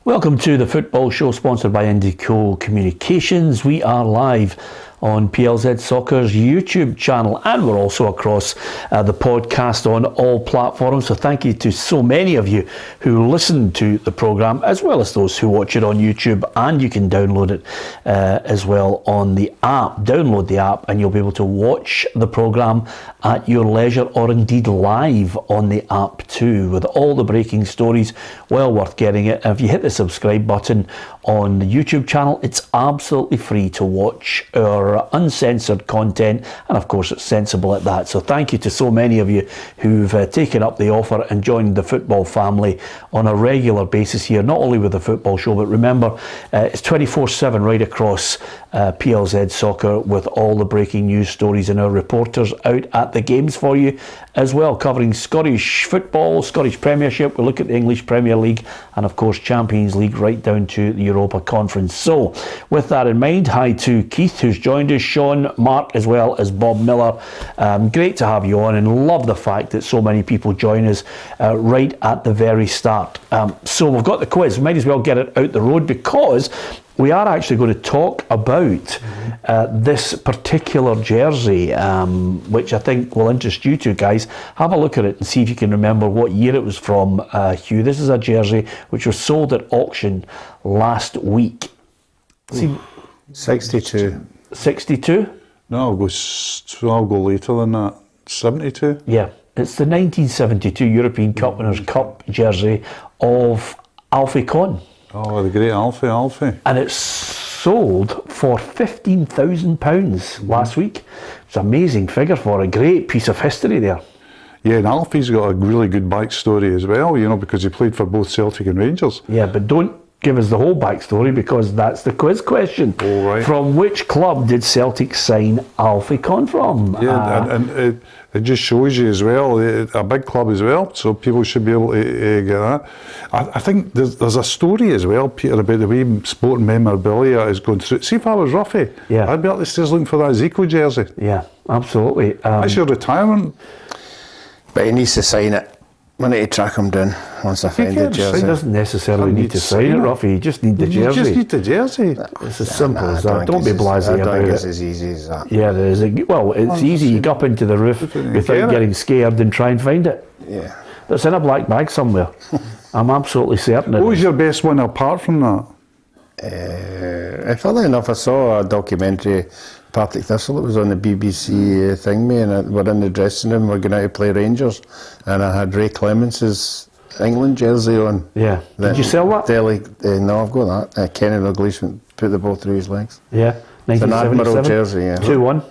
Welcome to the Football Show, sponsored by Indico Communications. We are live on PLZ Soccer's YouTube channel, and we're also across the podcast on all platforms. So thank you to so many of you who listen to the programme, as well as those who watch it on YouTube, and you can download it as well on the app. Download the app and you'll be able to watch the programme at your leisure, or indeed live on the app too, with all the breaking stories. Well worth getting it. And if you hit the subscribe button on the YouTube channel, it's absolutely free to watch our uncensored content, and of course it's sensible at that. So thank you to so many of you who've taken up the offer and joined the football family on a regular basis here, not only with the Football Show, but remember it's 24/7 right across PLZ Soccer, with all the breaking news stories and our reporters out at the games for you as well, covering Scottish football, Scottish Premiership. We look at the English Premier League and of course Champions League, right down to the Europa Conference. So with that in mind, hi to Keith who's joined us, Sean, Mark, as well as Bob Miller. Great to have you on, and love the fact that so many people join us right at the very start. So we've got the quiz. We might as well get it out the road, because we are actually going to talk about this particular jersey, which I think will interest you two guys. Have a look at it and see if you can remember what year it was from, Hugh. This is a jersey which was sold at auction last week. 62. 62? No, I'll go later than that. 72? Yeah, it's the 1972 European Cup Winners' Cup jersey of Alfie Conn. Oh, the great Alfie. And it's sold for £15,000 last week. It's an amazing figure for a great piece of history there. Yeah, and Alfie's got a really good backstory as well, you know, because he played for both Celtic and Rangers. Yeah, but don't give us the whole backstory, because that's the quiz question. Oh, right. From which club did Celtic sign Alfie Conn from? Yeah, and it just shows you as well, a big club as well, so people should be able to get that. I think there's a story as well, Peter, about the way sport and memorabilia is going through. See, if I was Ruffy, yeah, I'd be up the stairs looking for that Zico jersey. Yeah, absolutely. That's your retirement. But he needs to sign it. I need to track him down once I find the jersey. He doesn't necessarily need to sign it, Ruffy. You just need the jersey. You just need the jersey. It's as simple as that. Don't be blasé about it. I don't think it's as easy as that. Yeah, there is. Well, it's easy. You go up into the roof without getting scared and try and find it. Yeah. It's in a black bag somewhere. I'm absolutely certain. What was your best one apart from that? Funnily enough, I saw a documentary, Partick Thistle. It was on the BBC thing, and we're in the dressing room. We're going out to play Rangers, and I had Ray Clemens's England jersey on. Yeah. Did you sell that? No, I've got that. Kenny Dalglish put the ball through his legs. Yeah. It's an Admiral jersey. Yeah. 2-1.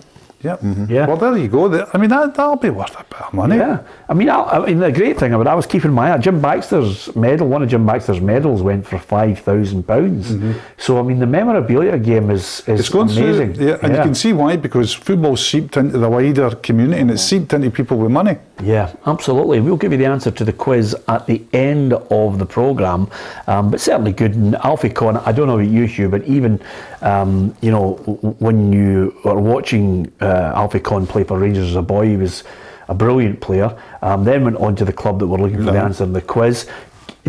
Yep. Yeah. Well, there you go. I mean, that'll be worth a bit of money. Yeah. I mean, the great thing about it, I was keeping my eye. Jim Baxter's medal, one of Jim Baxter's medals went for £5,000. So, I mean, the memorabilia game is amazing. Through, and you can see why, because football's seeped into the wider community, and it's seeped into people with money. Yeah, absolutely. We'll give you the answer to the quiz at the end of the programme, but certainly good. And Alfie Conn, I don't know about you, Hugh, but even, you know, when you are watching Alfie Conn play for Rangers as a boy, he was a brilliant player, then went on to the club that we're looking for the answer in the quiz,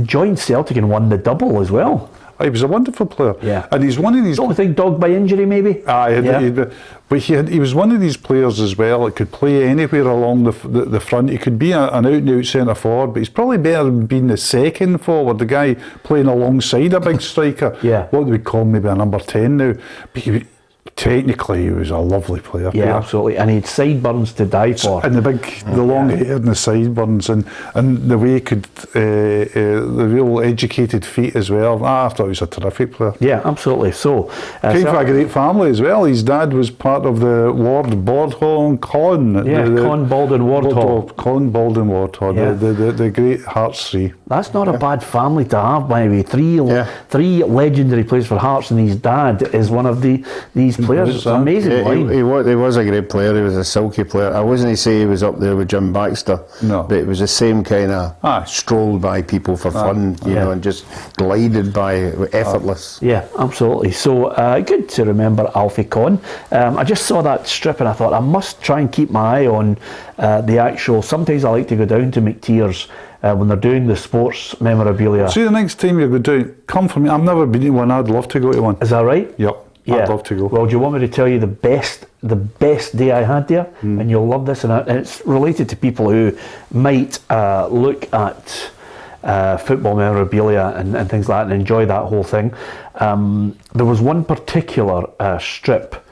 joined Celtic and won the double as well. He was a wonderful player. Yeah. And he's one of these... Don't think dogged by injury, maybe? But he was one of these players as well that could play anywhere along the front. He could be an out-and-out centre-forward, but he's probably better than being the second forward, the guy playing alongside a big striker. Yeah. What do we call him? Maybe a number 10 now. But technically, he was a lovely player. Yeah, absolutely. And he had sideburns to die for. And the long hair and the sideburns, and the way he could, the real educated feet as well. I thought he was a terrific player. Yeah, absolutely. So, came from a great family as well. His dad was part of the Lord Bordhall Conn. Yeah, Conn, Baldwin, Wardhall. Conn, Baldwin, Wardhall. Yeah. The great Hearts three. That's not a bad family to have, by the way. Three legendary players for Hearts, and his dad is one of these players. It's an amazing line. He was a great player. He was a silky player. I wasn't to say he was up there with Jim Baxter, but it was the same kind of strolled by people for fun, you know, and just glided by, effortless. Yeah, absolutely. So good to remember Alfie Conn. I just saw that strip and I thought I must try and keep my eye on the actual. Sometimes I like to go down to McTears when they're doing the sports memorabilia. See, the next time you're going to do it, come for me. I've never been to one. I'd love to go to one. Is that right? Yep. Yeah. I'd love to go. Well, do you want me to tell you the best day I had there? And you'll love this, and it's related to people who might look at football memorabilia and things like that and enjoy that whole thing. There was one particular strip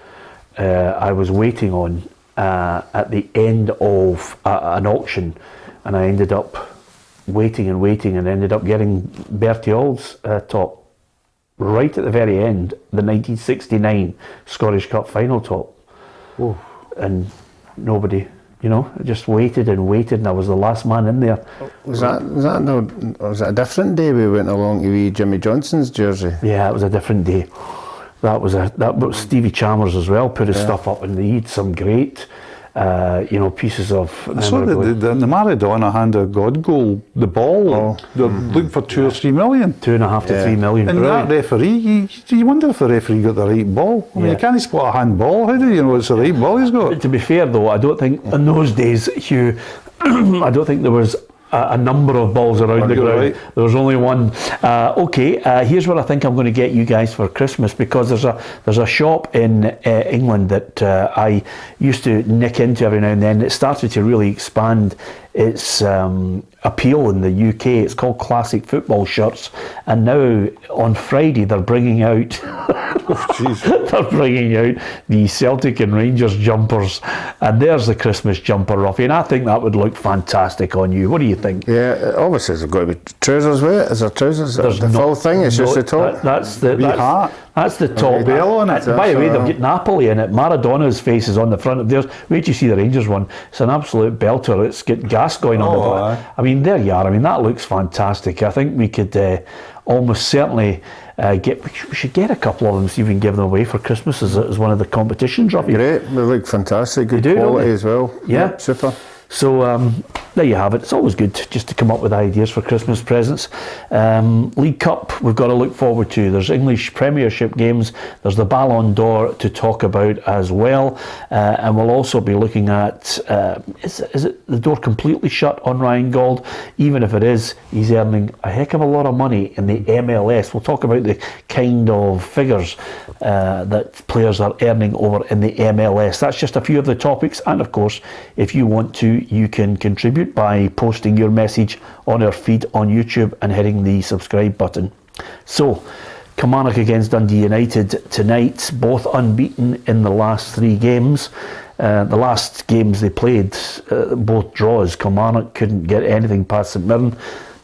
I was waiting on at the end of an auction, and I ended up waiting and ended up getting Bertie Ault's top. Right at the very end, the 1969 Scottish Cup final top. Oh. And nobody, just waited, and I was the last man in there. Was that a different day we went along to wee Jimmy Johnson's jersey? Yeah, it was a different day. That was Stevie Chalmers as well put his stuff up, and he had some great pieces of. I saw the Maradona hand a God goal, the ball. They're looking for 2 or 3 million. 2.5 to 3 million. And that referee, you wonder if the referee got the right ball. I mean, you can't spot a handball. How do you know it's the right ball he's got? But to be fair though, I don't think in those days, Hugh, I don't think there was a number of balls around the ground. Right. There was only one. Here's what I think I'm going to get you guys for Christmas, because there's a shop in England that I used to nick into every now and then. It started to really expand its appeal in the UK. It's called Classic Football Shirts, and now on Friday they're bringing out the Celtic and Rangers jumpers, and there's the Christmas jumper, Ruffy, and I think that would look fantastic on you. What do you think? Yeah, obviously there's got to be trousers with it. Is there trousers? There's the full thing, it's just the top. That's the top. Ballon on it. By the way, they've got Napoli in it. Maradona's face is on the front of theirs. Wait till you see the Rangers one. It's an absolute belter. It's got gas going on the back. I mean, there you are. I mean, that looks fantastic. I think we could almost certainly we should get a couple of them, see if we can give them away for Christmas as one of the competitions, Ruffy. Great. They look fantastic. Good quality as well. Yeah. Super. So there you have it. It's always good just to come up with ideas for Christmas presents. League Cup we've got to look forward to. There's English Premiership games. There's the Ballon d'Or to talk about as well. And we'll also be looking at, is it the door completely shut on Ryan Gauld? Even if it is, he's earning a heck of a lot of money in the MLS. We'll talk about the kind of figures that players are earning over in the MLS. That's just a few of the topics. And of course, if you want to, you can contribute by posting your message on our feed on YouTube and hitting the subscribe button. So, Kilmarnock against Dundee United tonight, both unbeaten in the last 3 games. The last games they played, both draws. Kilmarnock couldn't get anything past St Mirren.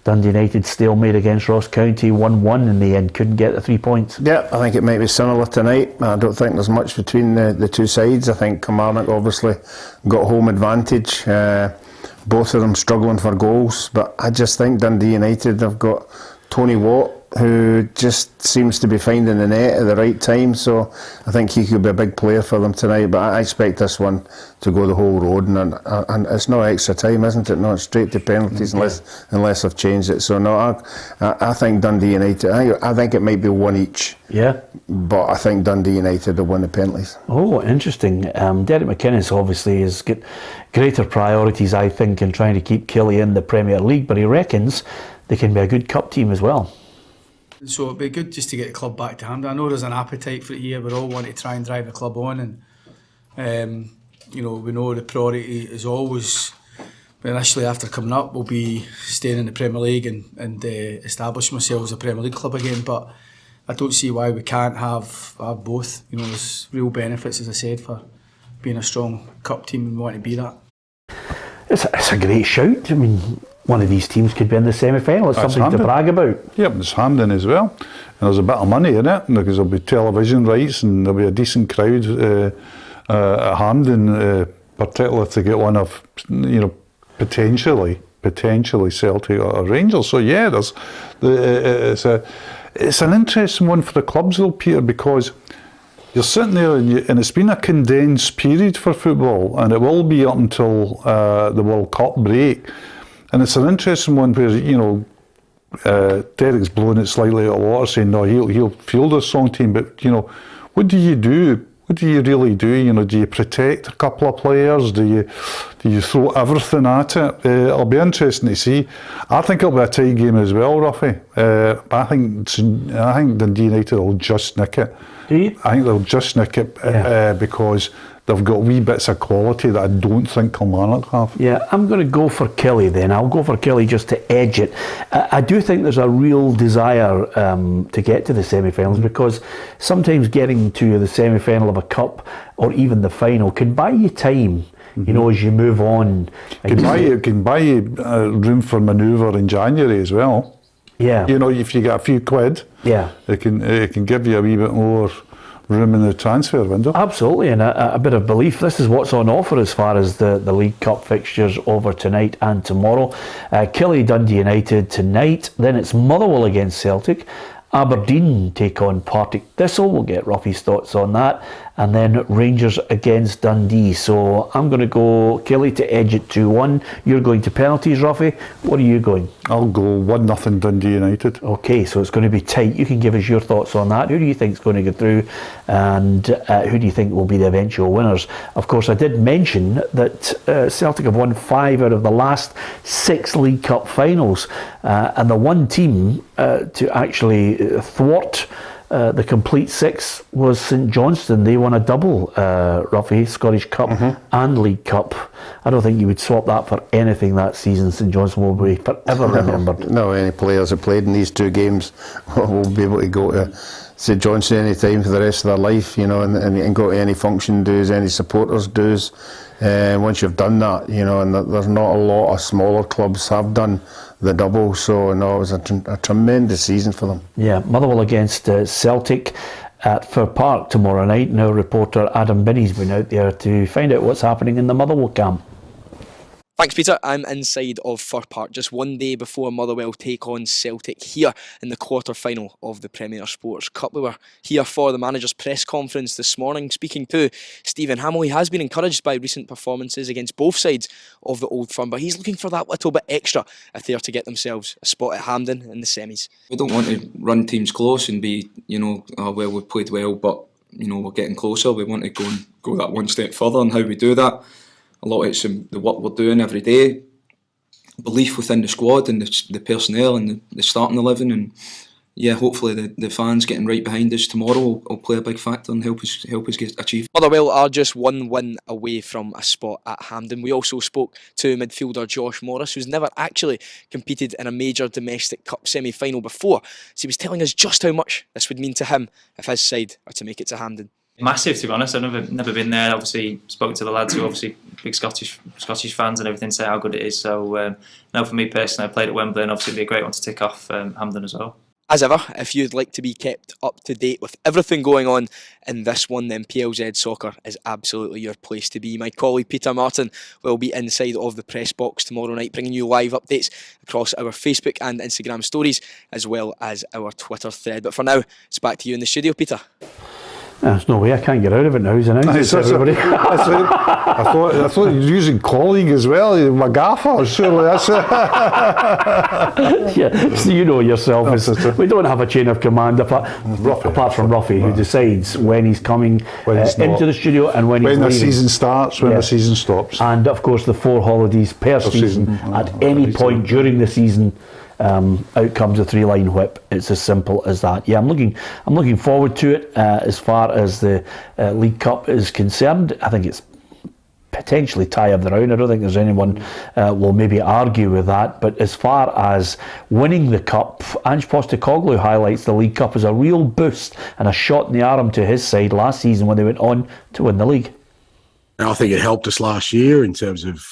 Dundee United stalemate against Ross County, 1-1 in the end, couldn't get the 3 points. Yeah, I think it might be similar tonight. I don't think there's much between the two sides. I think Kilmarnock obviously got home advantage. Both of them struggling for goals, but I just think Dundee United have got Tony Watt, who just seems to be finding the net at the right time, so I think he could be a big player for them tonight. But I expect this one to go the whole road, and it's no extra time, isn't it? Not straight to penalties unless I've changed it. So no, I think Dundee United. I think it might be 1 each. Yeah, but I think Dundee United will win the penalties. Oh, interesting. Derek McInnes obviously has got greater priorities, I think, in trying to keep Killie in the Premier League, but he reckons they can be a good cup team as well. So it'd be good just to get the club back to hand. I know there's an appetite for it here. We all want to try and drive the club on, and we know the priority is always, initially after coming up, will be staying in the Premier League and establishing ourselves as a Premier League club again. But I don't see why we can't have both. There's real benefits, as I said, for being a strong cup team, and we want to be that. It's a great shout. I mean, one of these teams could be in the semi-final. It's something to brag about. Yep, there's Hampden as well. And there's a bit of money in it, because there'll be television rights and there'll be a decent crowd at Hampden, particularly if they get one of, potentially Celtic or Rangers. So yeah, it's an interesting one for the clubs though, Peter, because you're sitting there and it's been a condensed period for football, and it will be up until the World Cup break. And it's an interesting one where, Derek's blowing it slightly out of water, saying, no, he'll field a strong team, but, what do you do? What do you really do? Do you protect a couple of players? Do Do you throw everything at it? It'll be interesting to see. I think it'll be a tight game as well, Ruffy. But I think Dundee United will just nick it. Do you? I think they'll just nick it because they've got wee bits of quality that I don't think Kilmarnock have. Yeah, I'm going to go for Kelly then. I'll go for Kelly just to edge it. I do think there's a real desire to get to the semi-finals, because sometimes getting to the semi-final of a cup or even the final can buy you time, you know, as you move on. It can buy you room for manoeuvre in January as well. Yeah. You know, if you get a few quid, yeah, it can give you a wee bit more room in the transfer window. Absolutely, and a bit of belief. This is what's on offer as far as the League Cup fixtures over tonight and tomorrow. Killie Dundee United tonight, then it's Motherwell against Celtic. Aberdeen take on Partick Thistle. We'll get Ruffy's thoughts on that. And then Rangers against Dundee. So I'm going to go Kelly to edge it 2-1. You're going to penalties, Ruffy. What are you going? I'll go 1-0 Dundee United. Okay, so it's going to be tight. You can give us your thoughts on that. Who do you think is going to get through? And who do you think will be the eventual winners? Of course, I did mention that Celtic have won 5 out of the last 6 League Cup finals. And the one team to actually thwart the complete 6 was St Johnstone. They won a double, Ruffy, Scottish Cup and League Cup. I don't think you would swap that for anything that season. St Johnstone will be forever remembered. No, any players that played in these 2 games will be able to go to St Johnstone any time for the rest of their life, you know, and go to any function dues, any supporters dues. Once you've done that, you know, and there's not a lot of smaller clubs have done the double, so no, it was a tremendous season for them. Yeah, Motherwell against Celtic at Fir Park tomorrow night. Now reporter Adam Binney's been out there to find out what's happening in the Motherwell camp. Thanks, Peter. I'm inside of Fir Park just one day before Motherwell take on Celtic here in the quarter-final of the Premier Sports Cup. We were here for the manager's press conference this morning, speaking to Stephen Hamill. He has been encouraged by recent performances against both sides of the Old Firm, but he's looking for that little bit extra if they are to get themselves a spot at Hampden in the semis. We don't want to run teams close and be, you know, well, we've played well, but, you know, we're getting closer. We want to go that one step further, and how we do that, a lot of it's the work we're doing every day, belief within the squad and the personnel and the starting 11, and yeah, hopefully the fans getting right behind us tomorrow will play a big factor and help us get achieved. Motherwell are just one win away from a spot at Hampden. We also spoke to midfielder Josh Morris, who's never actually competed in a major domestic cup semi-final before, so he was telling us just how much this would mean to him if his side are to make it to Hampden. Massive, to be honest. I've never been there. Obviously spoke to the lads who are obviously big Scottish fans and everything, say how good it is. So now for me personally, I played at Wembley, and obviously it'd be a great one to tick off Hampden as well. As ever, if you'd like to be kept up to date with everything going on in this one, then PLZ Soccer is absolutely your place to be. My colleague Peter Martin will be inside of the press box tomorrow night, bringing you live updates across our Facebook and Instagram stories, as well as our Twitter thread. But for now, it's back to you in the studio, Peter. There's no way I can't get out of it now. He's announced everybody. I thought you were using colleague as well. My gaffer, surely that's it. Yeah, so you know yourself. We don't have a chain of command apart from Ruffy, who decides when he's coming into the studio and when he's leaving. When the season starts, when the season stops. And of course the 4 holidays per season. At any point during the season, out comes a 3-line whip. It's as simple as that. Yeah, I'm looking forward to it. As far as the League Cup is concerned, I think it's potentially tie of the round. I don't think there's anyone will maybe argue with that. But as far as winning the cup, Ange Postecoglou highlights the League Cup as a real boost and a shot in the arm to his side last season when they went on to win the league. I think it helped us last year in terms of,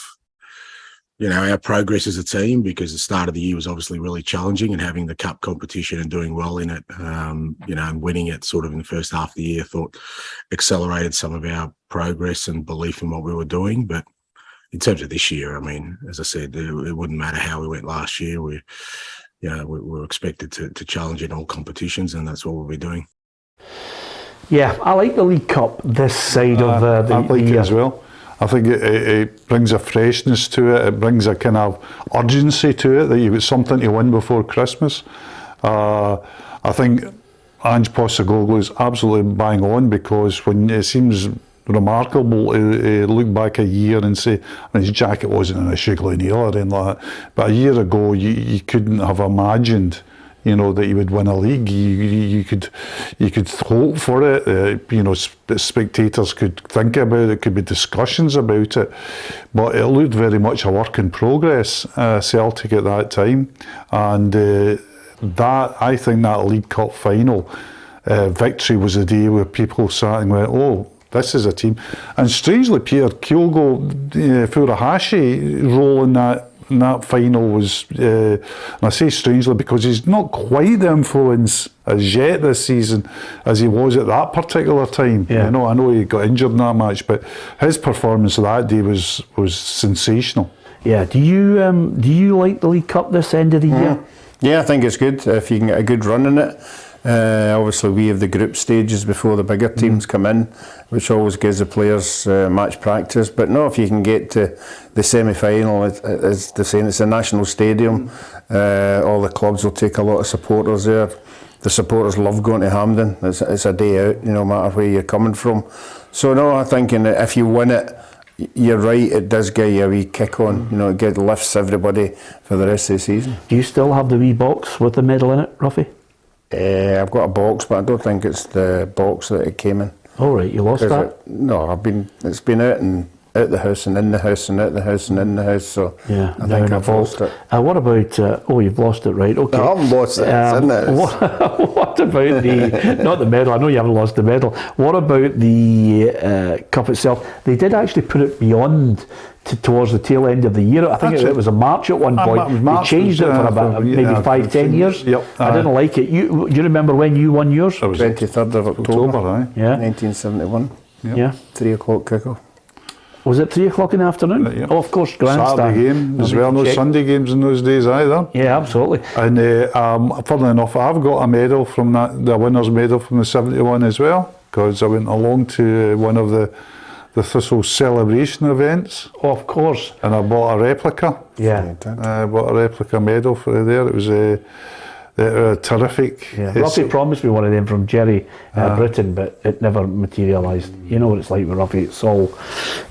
you know, our progress as a team, because the start of the year was obviously really challenging, and having the cup competition and doing well in it, you know, and winning it sort of in the first half of the year, thought accelerated some of our progress and belief in what we were doing. But in terms of this year, I mean, as I said, it wouldn't matter how we went last year. We were expected to challenge in all competitions, and that's what we'll be doing. Yeah, I like the League Cup this side of the year. It as well. I think it brings a freshness to it. It brings a kind of urgency to it that you've got something to win before Christmas. I think Ange Postecoglou is absolutely bang on, because when it seems remarkable to look back a year and say, I mean, his jacket wasn't in a Shigley nail or anything like that, but a year ago you couldn't have imagined, you know, that he would win a league. You could hope for it. You know, spectators could think about it. Could be discussions about it, but it looked very much a work in progress. Celtic at that time, and that I think that League Cup final victory was the day where people sat and went, "Oh, this is a team." And strangely, Pierre Kyogo Furuhashi role in that final was, and I say strangely because he's not quite the influence as yet this season as he was at that particular time. Yeah. You know, I know he got injured in that match, but his performance that day was sensational. Yeah. Do you like the League Cup this end of the year? Yeah, I think it's good if you can get a good run in it. Obviously, we have the group stages before the bigger teams come in, which always gives the players match practice. But no, if you can get to the semi-final, as they're saying, it's a national stadium. All the clubs will take a lot of supporters there. The supporters love going to Hampden. It's a day out, no matter where you're coming from. So no, I'm thinking that if you win it, you're right, it does give you a wee kick on. You know, it lifts everybody for the rest of the season. Do you still have the wee box with the medal in it, Ruffy? I've got a box, but I don't think it's the box that it came in. All right, you lost that? It's been out and out the house and in the house and out the house and in the house. So yeah, I think I've lost it. What about? You've lost it, right? Okay. I haven't lost it. It's in there. What about the not the medal? I know you haven't lost the medal. What about the cup itself? They did actually put it beyond towards the tail end of the year. I think it was a March at one point. They changed it for about maybe 5-10 years. Yep, I didn't like it. You remember when you won yours? 23rd of October, yeah, 1971. Yep. Yeah, 3 o'clock kickoff. Was it 3 o'clock in the afternoon? Yep. Oh, of course, grandstand. Saturday game as well. No Sunday games in those days either. Yeah, absolutely. And funnily enough, I've got a medal from that, the winner's medal from the 71 as well, because I went along to one of the Thistle celebration events. Oh, of course. And I bought a replica. Yeah. I bought a replica medal for there. It was terrific. Yeah. Ruffy promised me one of them from Jerry Britton, but it never materialised. You know what it's like with Ruffy.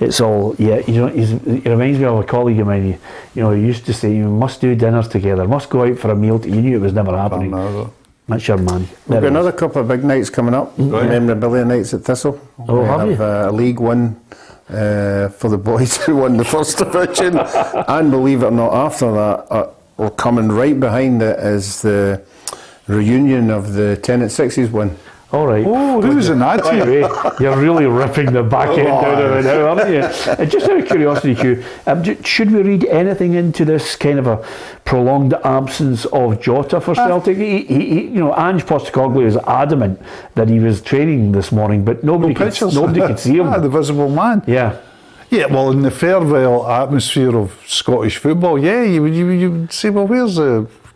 It's all. Yeah. You know, it reminds me of a colleague of mine. You know, he used to say, "You must do dinners together. Must go out for a meal." You knew it was never happening. That's your man. We've got another couple of big nights coming up. Memorabilia nights at Thistle. Oh, have you? A League One for the boys who won the first division, and believe it or not, after that, or coming right behind it is the reunion of the Tennant Sixes win. All right. Oh, who's in that team? You're really ripping the back end out of it now, aren't you? Just out of curiosity, Hugh, should we read anything into this kind of a prolonged absence of Jota for Celtic? He you know, Ange Postecoglou is adamant that he was training this morning, but nobody could see him. The visible man. Yeah. Yeah, well, in the Fairvale atmosphere of Scottish football, yeah, you would say, well, where's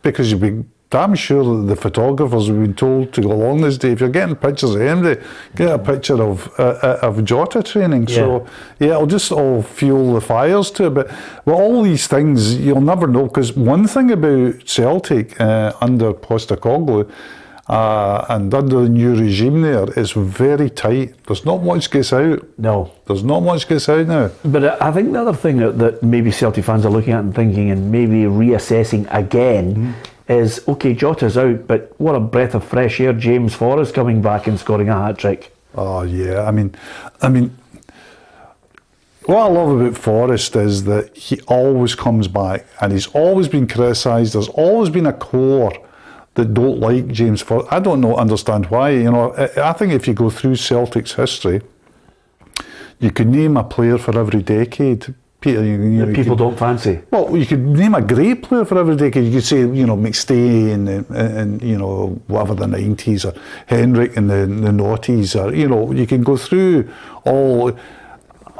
because you'd be damn sure that the photographers have been told to go along this day. If you're getting pictures of Henry, get a picture of Jota training. Yeah. So, yeah, it'll just all fuel the fires to it. But with all these things, you'll never know, because one thing about Celtic under Postecoglou and under the new regime there, it's very tight. There's not much gets out. No. There's not much gets out now. But I think the other thing that maybe Celtic fans are looking at and thinking and maybe reassessing again is, okay, Jota's out, but what a breath of fresh air, James Forrest coming back and scoring a hat-trick. Oh, yeah. I mean, what I love about Forrest is that he always comes back, and he's always been criticised. There's always been a core that don't like James Forrest. I don't understand why. You know, I think if you go through Celtic's history, you could name a player for every decade. Peter, people don't fancy. Well, you could name a great player for every decade. You could say, you know, McStay and you know, whatever the 90s, or Henrik in the noughties, or, you know, you can go through all.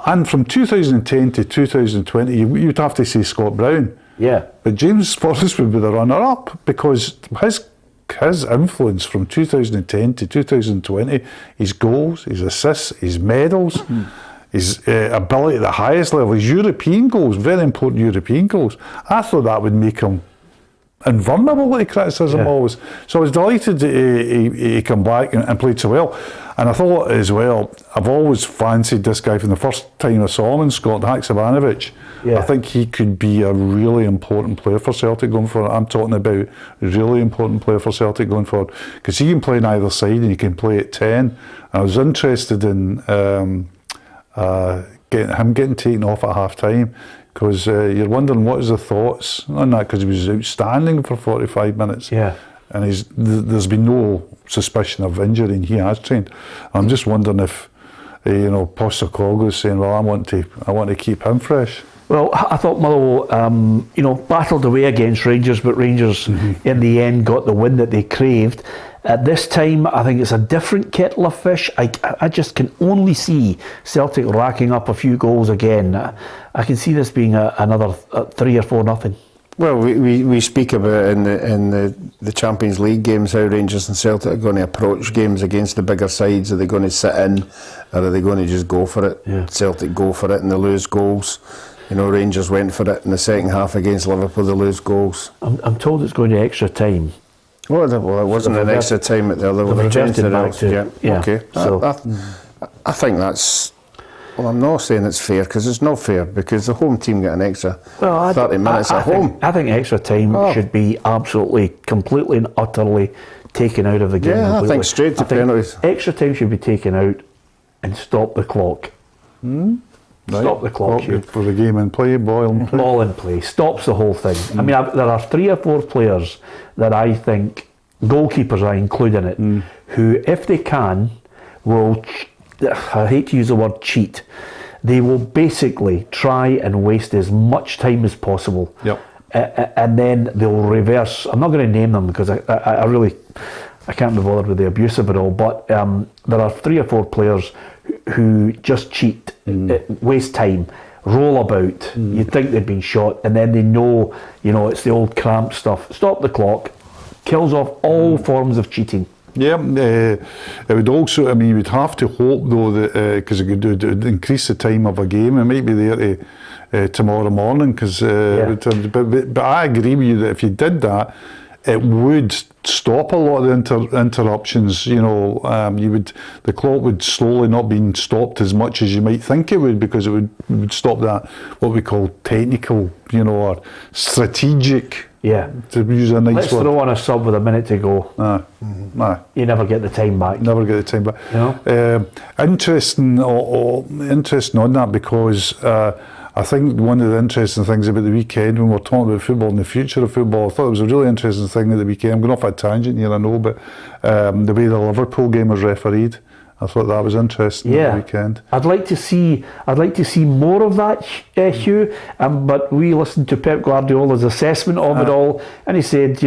And from 2010 to 2020, you'd have to say Scott Brown. Yeah. But James Forrest would be the runner-up, because his influence from 2010 to 2020, his goals, his assists, his medals, his ability at the highest level, his European goals, very important European goals. I thought that would make him invulnerable to criticism always. So I was delighted he come back and played so well. And I thought as well, I've always fancied this guy from the first time I saw him in Scotland, Haksabanovic. Yeah. I think he could be a really important player for Celtic going forward. I'm talking about a really important player for Celtic going forward, because he can play on either side and he can play at 10. I was interested in getting taken off at half time, because you're wondering what is the thoughts on that, because he was outstanding for 45 minutes. Yeah. And there's been no suspicion of injury, and he has trained. I'm just wondering if Postecoglou is saying, well, I want to keep him fresh. Well, I thought Motherwell, battled away against Rangers, but Rangers in the end got the win that they craved. At this time, I think it's a different kettle of fish. I just can only see Celtic racking up a few goals again. I can see this being another 3 or 4-0. Well, we speak about in the Champions League games how Rangers and Celtic are going to approach games against the bigger sides. Are they going to sit in, or are they going to just go for it? Yeah. Celtic go for it and they lose goals. Rangers went for it in the second half against Liverpool, they lose goals. I'm told it's going to extra time. Well, it wasn't an extra time at the other one. Okay. So I think that's... Well, I'm not saying it's fair, because it's not fair, because the home team get an extra 30 minutes at home. I think extra time should be absolutely, completely and utterly taken out of the game. Yeah, I think straight to penalties. Extra time should be taken out and stop the clock. Stop the clock for the game and play, ball in play. Stops the whole thing. I mean, there are 3 or 4 players that I think, goalkeepers I include in it, who, if they can, will... I hate to use the word cheat. They will basically try and waste as much time as possible. Yep. And then they'll reverse. I'm not going to name them, because I really can't be bothered with the abuse of it all. But there are 3 or 4 players who just cheat, waste time, roll about. You'd think they'd been shot, and then they know, it's the old cramp stuff. Stop the clock. Kills off all forms of cheating. Yeah, it would also, you would have to hope though that, because it would increase the time of a game. It might be there tomorrow morning, because, but I agree with you that if you did that, it would stop a lot of the interruptions. The clock would slowly not be stopped as much as you might think it would, because it would stop that, what we call technical, or strategic. Yeah. To use a nice Let's word. throw on a sub with a minute to go. You never get the time back. Interesting on that, because I think one of the interesting things about the weekend, when we're talking about football and the future of football, I thought it was a really interesting thing at the weekend. I'm going off a tangent here, I know, but the way the Liverpool game was refereed, I thought that was interesting at the weekend. I'd like to see more of that, Hugh. But we listened to Pep Guardiola's assessment of it all, and he said,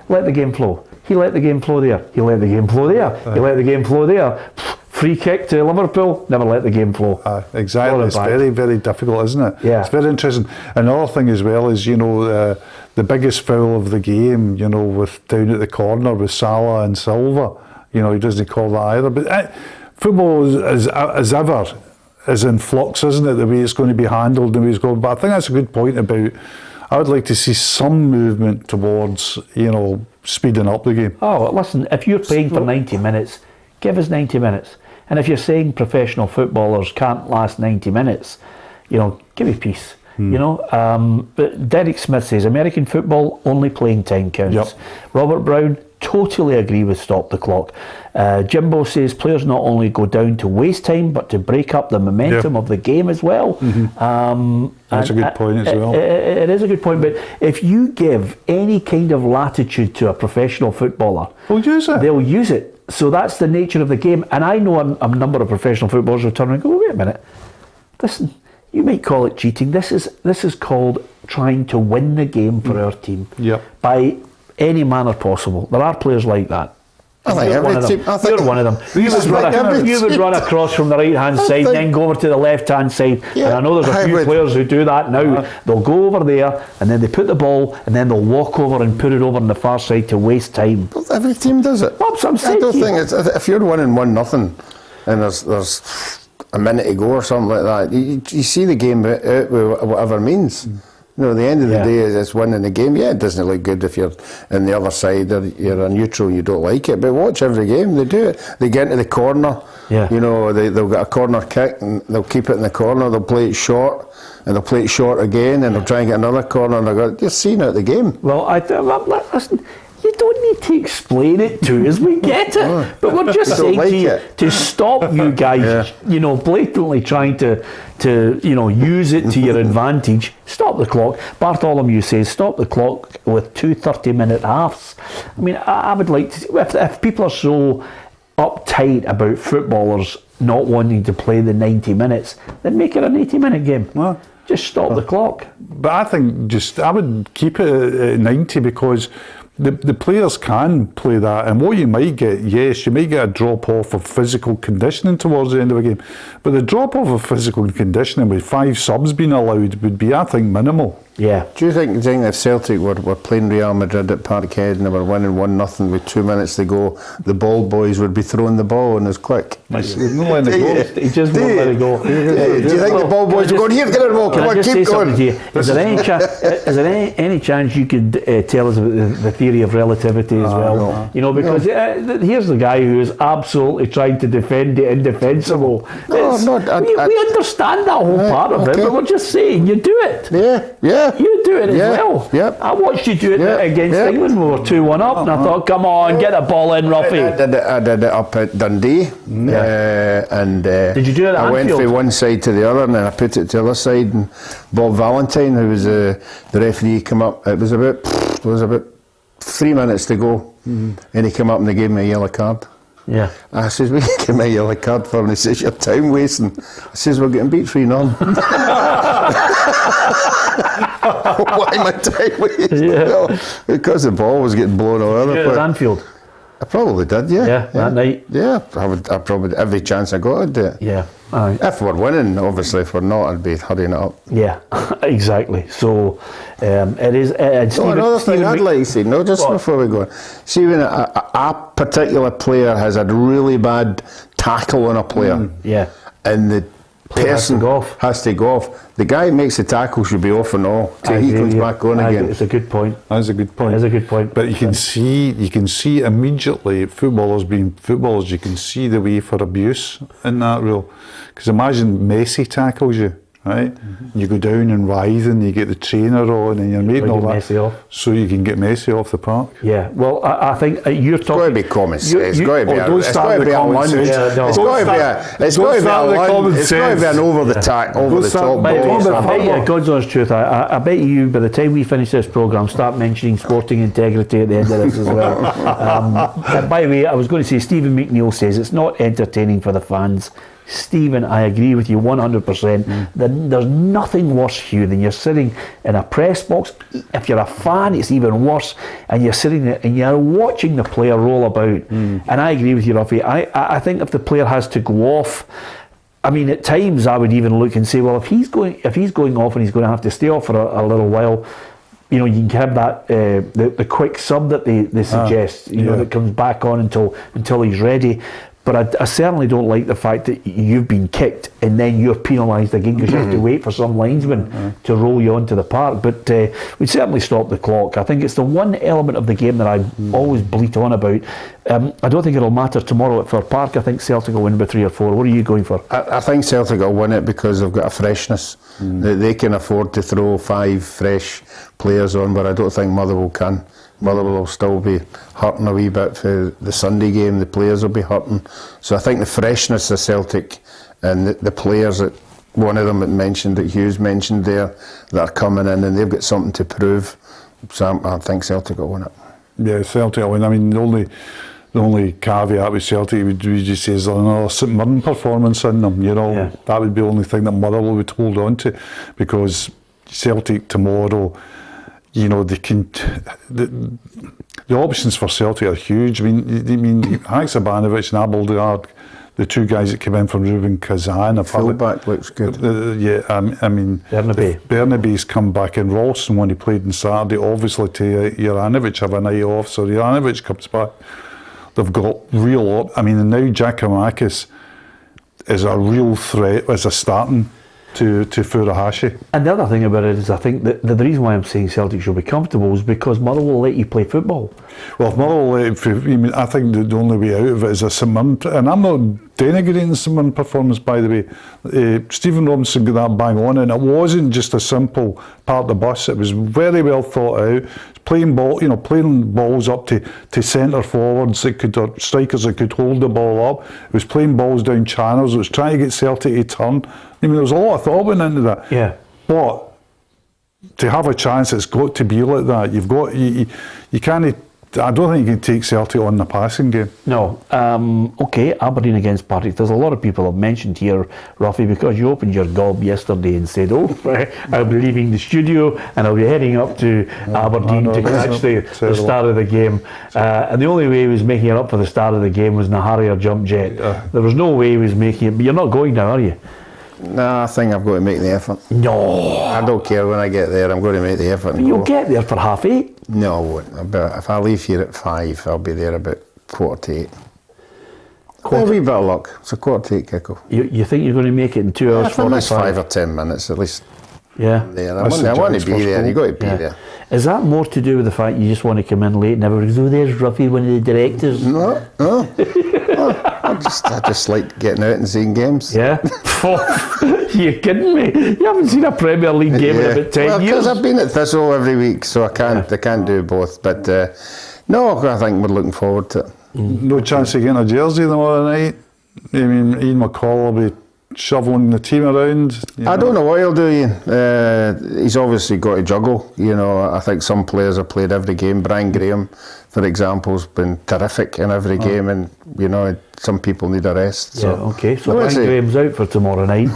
let the game flow. He let the game flow there. He let the game flow there. He let the game flow there. Free kick to Liverpool, never let the game flow. Exactly. It's very, very difficult, isn't it? Yeah. It's very interesting. Another thing as well is, the biggest foul of the game, with down at the corner with Salah and Silva. He doesn't call that either. But football as ever is in flux, isn't it? The way it's going to be handled, the way it's going. But I think that's a good point about. I would like to see some movement towards, speeding up the game. Oh, listen, if you're playing for 90 minutes, give us 90 minutes. And if you're saying professional footballers can't last 90 minutes, give me peace. But Derek Smith says American football, only playing time counts. Yep. Robert Brown, totally agree with stop the clock. Jimbo says players not only go down to waste time, but to break up the momentum of the game as well. That's a good point as well. It is a good point, but if you give any kind of latitude to a professional footballer, they'll use it. So that's the nature of the game. And I know a number of professional footballers who turn around and go, wait a minute, listen, you might call it cheating. This is called trying to win the game for our team by any manner possible. There are players like that. I think You're one of them. You would run across from the right-hand side, then go over to the left-hand side. And I know there's a few players who do that now. They'll go over there, and then they put the ball, and then they'll walk over and put it over on the far side to waste time. Well, every team does it. Well, I don't think it's, if you're winning 1-0, and there's a minute to go or something like that, you see the game out with whatever means. No, at the end of the day, it's winning the game. Yeah, it doesn't look good if you're in the other side or you're a neutral, you don't like it. But watch every game, they do it. They get into the corner, you know, they'll get a corner kick and they'll keep it in the corner, they'll play it short, and they'll play it short again, and they'll try and get another corner, and they're just seeing out the game. Well, listen, you don't need to explain it to us, we get it. But we're just saying to you, to stop you guys, you know, blatantly trying to you know, use it to your advantage. Stop the clock. Bartholomew says stop the clock with 2 30-minute halves. I mean, I would like to see, if people are so uptight about footballers not wanting to play the 90 minutes, then make it an 80-minute game. Just stop the clock. But I think I would keep it at 90 because the players can play that, and what you might get, yes, you might get a drop off of physical conditioning towards the end of a game, but the drop off of physical conditioning with 5 subs being allowed would be, I think, minimal. Yeah. Do you think if Celtic were playing Real Madrid at Partick and they were winning 1-0 with 2 minutes to go, the ball boys would be throwing the ball in as quick? He's not letting it go. He just won't let it go. Do you think the ball boys are going, here, get it ball, come on, keep going? Is there any chance you could tell us about the theory of relativity as well? No. You know, because here's the guy who is absolutely trying to defend the indefensible. We understand that whole part of it, but we're just saying, you do it. Yeah. You do it as well. Yep. I watched you do it against England. We were 2-1 up, and I thought, come on, get the ball in, Ruffy. I did it up at Dundee, and did you do it at I went Anfield? from one side to the other, and then I put it to the other side. And Bob Valentine, who was the referee, came up. It was about 3 minutes to go, and he came up and they gave me a yellow card. Yeah. I says, "We can give me a yellow card for?" And he says, "You're time wasting." I says, "We're getting beat 3-0. Why am I time wasting? No, because the ball was getting blown all over the place. At Anfield. I probably did, Yeah, that night. Yeah, I probably, every chance I got, I'd do it. Yeah. Aye. If we're winning, obviously. If we're not, I'd be hurrying it up. Yeah, exactly. So it is. Another thing I'd like to say, before we go on, see when a particular player has a really bad tackle on a player, and the person has to go off. The guy who makes the tackle should be off and all till he comes back on again. It's a good point. That's a good point. That's a good point. But you can see immediately footballers being footballers. You can see the way for abuse in that rule. Because imagine Messi tackles you, right? You go down and writhe, and you get the trainer on, and you're making all that Messi off. so you can get Messi off the park. Yeah. Well, I think you're talking. It's got to be common sense. It's got to be. It's got to be a lunge. It's got to be an over the top ball. God's honest truth, I bet you by the time we finish this programme, start mentioning sporting integrity at the end of this as well. By the way, I was going to say, Stephen McNeil says it's not entertaining for the fans. Stephen, I agree with you 100%. There's nothing worse, Hugh, than you're sitting in a press box. If you're a fan, it's even worse. And you're sitting there and you're watching the player roll about. And I agree with you, Ruffy. I think if the player has to go off, I mean, at times I would even look and say, well, if he's going off and he's going to have to stay off for a little while, you know, you can have that the quick sub that they suggest, that comes back on until he's ready. But I certainly don't like the fact that you've been kicked and then you're penalised again because you have to wait for some linesman to roll you onto the park. But we'd certainly stop the clock. I think it's the one element of the game that I always bleat on about. I don't think it'll matter tomorrow at Fir Park. I think Celtic will win by 3 or 4. What are you going for? I think Celtic will win it because they've got a freshness. They can afford to throw 5 fresh players on, but I don't think Motherwell can. Motherwell will still be hurting a wee bit for the Sunday game. The players will be hurting. So I think the freshness of Celtic and the players that one of them that Hughes mentioned there, that are coming in and they've got something to prove. So I think Celtic will win it. Yeah, Celtic will win. I mean, the only caveat with Celtic would just say is another St Mirren performance in them. That would be the only thing that Motherwell would hold on to, because Celtic tomorrow, they can. The options for Celtic are huge. I mean, Haksabanovic and Abildgaard, the 2 guys that came in from Rubin Kazan. Fullback looks good. I mean, Bernabe's come back in. Ralston, when he played on Saturday, obviously to Juranovic have a night off, so Juranovic comes back. They've got real. And now Giakoumakis is a real threat as a starting to Furuhashi. And the other thing about it is, I think that the reason why I'm saying Celtic should be comfortable is because Motherwell will let you play football. Well, if Motherwell, I think the only way out of it is a St Mirren, and I'm not denigrating the St Mirren performance, by the way. Stephen Robinson got that bang on, and it wasn't just a simple part the bus. It was very well thought out. Playing balls up to centre forwards that could, or strikers that could hold the ball up. It was playing balls down channels. It was trying to get Celtic to turn. I mean, there was a lot of thought went into that. Yeah. But to have a chance, it's got to be like that. You can't. I don't think you can take Celtic on the passing game. No. Okay, Aberdeen against Partick. There's a lot of people I've mentioned here, Ruffy, because you opened your gob yesterday and said, I'll be leaving the studio and I'll be heading up to Aberdeen to catch the start of the game. And the only way he was making it up for the start of the game was in a Harrier jump jet. There was no way he was making it. But you're not going now, are you? No, I think I've got to make the effort. No. I don't care when I get there, I'm going to make the effort. You'll get there for 8:30. No, I won't. If I leave here at 5, I'll be there about 7:45. A wee bit of luck. It's a 7:45 kick-off. You think you're going to make it in 2 hours? I think that's 5 or 10 minutes at least. Yeah. There. I want to be there. You've got to be there. Is that more to do with the fact you just want to come in late and everybody goes, there's Ruffy, one of the directors? No. I just like getting out and seeing games. Yeah? You're kidding me? You haven't seen a Premier League game in about 10 years? Because I've been at Thistle every week, so I can't do both. But no, I think we're looking forward to it. No chance of getting a jersey tomorrow night. I mean, Ian McCall will be shoveling the team around. I don't know what he'll do, Ian. He's obviously got to juggle. I think some players have played every game. Brian Graham, for example, has been terrific in every game, and some people need a rest. So. Yeah, okay. So Brian Graham's out for tomorrow night.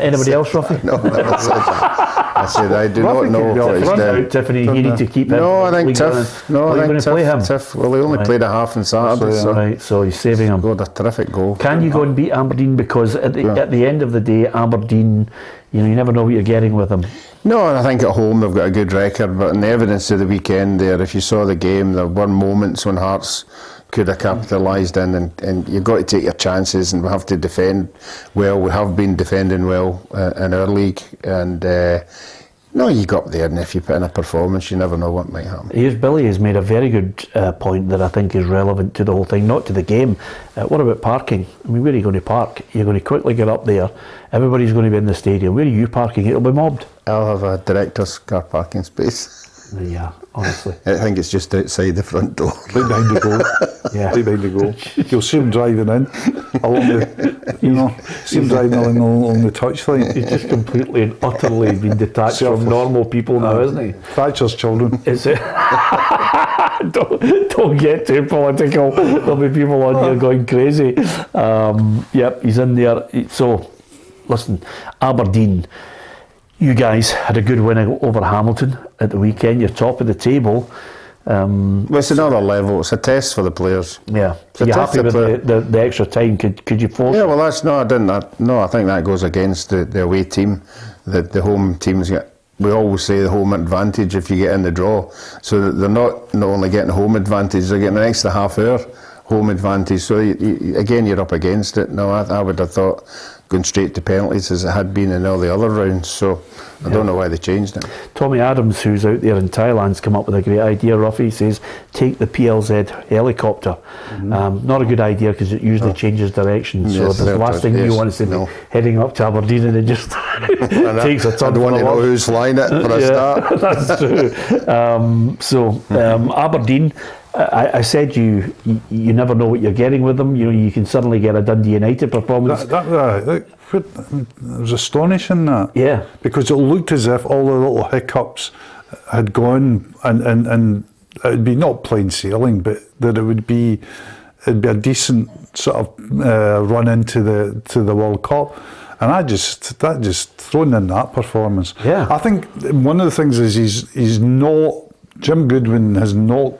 Anybody else, Ruffy? No, never said that. I said I do not know what he's doing. Tiffany, you need to keep him. No, I think Tiff. No, I think Tiff. Well, he only played a half on Saturday. So he's saving him. Got a terrific goal. Can you go and beat Aberdeen? Because at the end of the day, Aberdeen, you never know what you're getting with them. No, and I think at home they've got a good record, but in the evidence of the weekend there, if you saw the game, there were moments when Hearts could have capitalised in, and you've got to take your chances, and we have to defend well. We have been defending well in our league, and you go up there, and if you put in a performance, you never know what might happen. Here's Billy has made a very good point that I think is relevant to the whole thing, not to the game. What about parking? I mean, where are you going to park? You're going to quickly get up there. Everybody's going to be in the stadium. Where are you parking? It'll be mobbed. I'll have a director's car parking space. Yeah, honestly. I think it's just outside the front door. Right behind the goal. Yeah. Right behind the goal. You'll see him driving in along along the touchline. He's just completely and utterly been detached from normal people now, isn't he? Thatcher's children. Is it? Don't get too political. There'll be people on here going crazy. Yep, he's in there. So, listen, Aberdeen. You guys had a good win over Hamilton at the weekend. You're top of the table. Well, it's another level. It's a test for the players. Yeah. So you're happy with the extra time? Could you force? Yeah. Well, I think that goes against the away team. The home teams get. We always say the home advantage if you get in the draw. So they're not only getting home advantage, they're getting an extra half hour home advantage. So again, you're up against it. No, I would have thought going straight to penalties as it had been in all the other rounds. So I don't know why they changed it. Tommy Adams, who's out there in Thailand's come up with a great idea. Ruffy says take the PLZ helicopter. Not a good idea because it usually changes direction. So the last thing you want is to be heading up to Aberdeen and it just takes a turn. I don't want to know who's flying it for a start. That's true. Aberdeen. I said you never know what you're getting with them. You can suddenly get a Dundee United performance. It was astonishing that. Yeah. Because it looked as if all the little hiccups had gone and it would be not plain sailing, but that it'd be a decent sort of run into the World Cup. And that just thrown in that performance. Yeah. I think one of the things is he's not, Jim Goodwin has not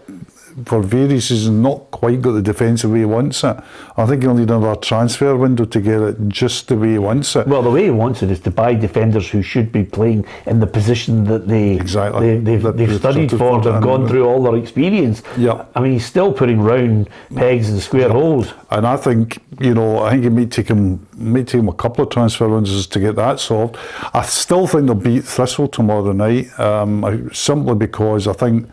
for various reasons, not quite got the defence the way he wants it. I think he'll need another transfer window to get it just the way he wants it. Well, the way he wants it is to buy defenders who should be playing in the position that they've studied for, they've gone through all their experience. Yeah. I mean, he's still putting round pegs in square holes. And I think, you know, I think it might take him a couple of transfer windows to get that solved. I still think they'll beat Thistle tomorrow night, simply because I think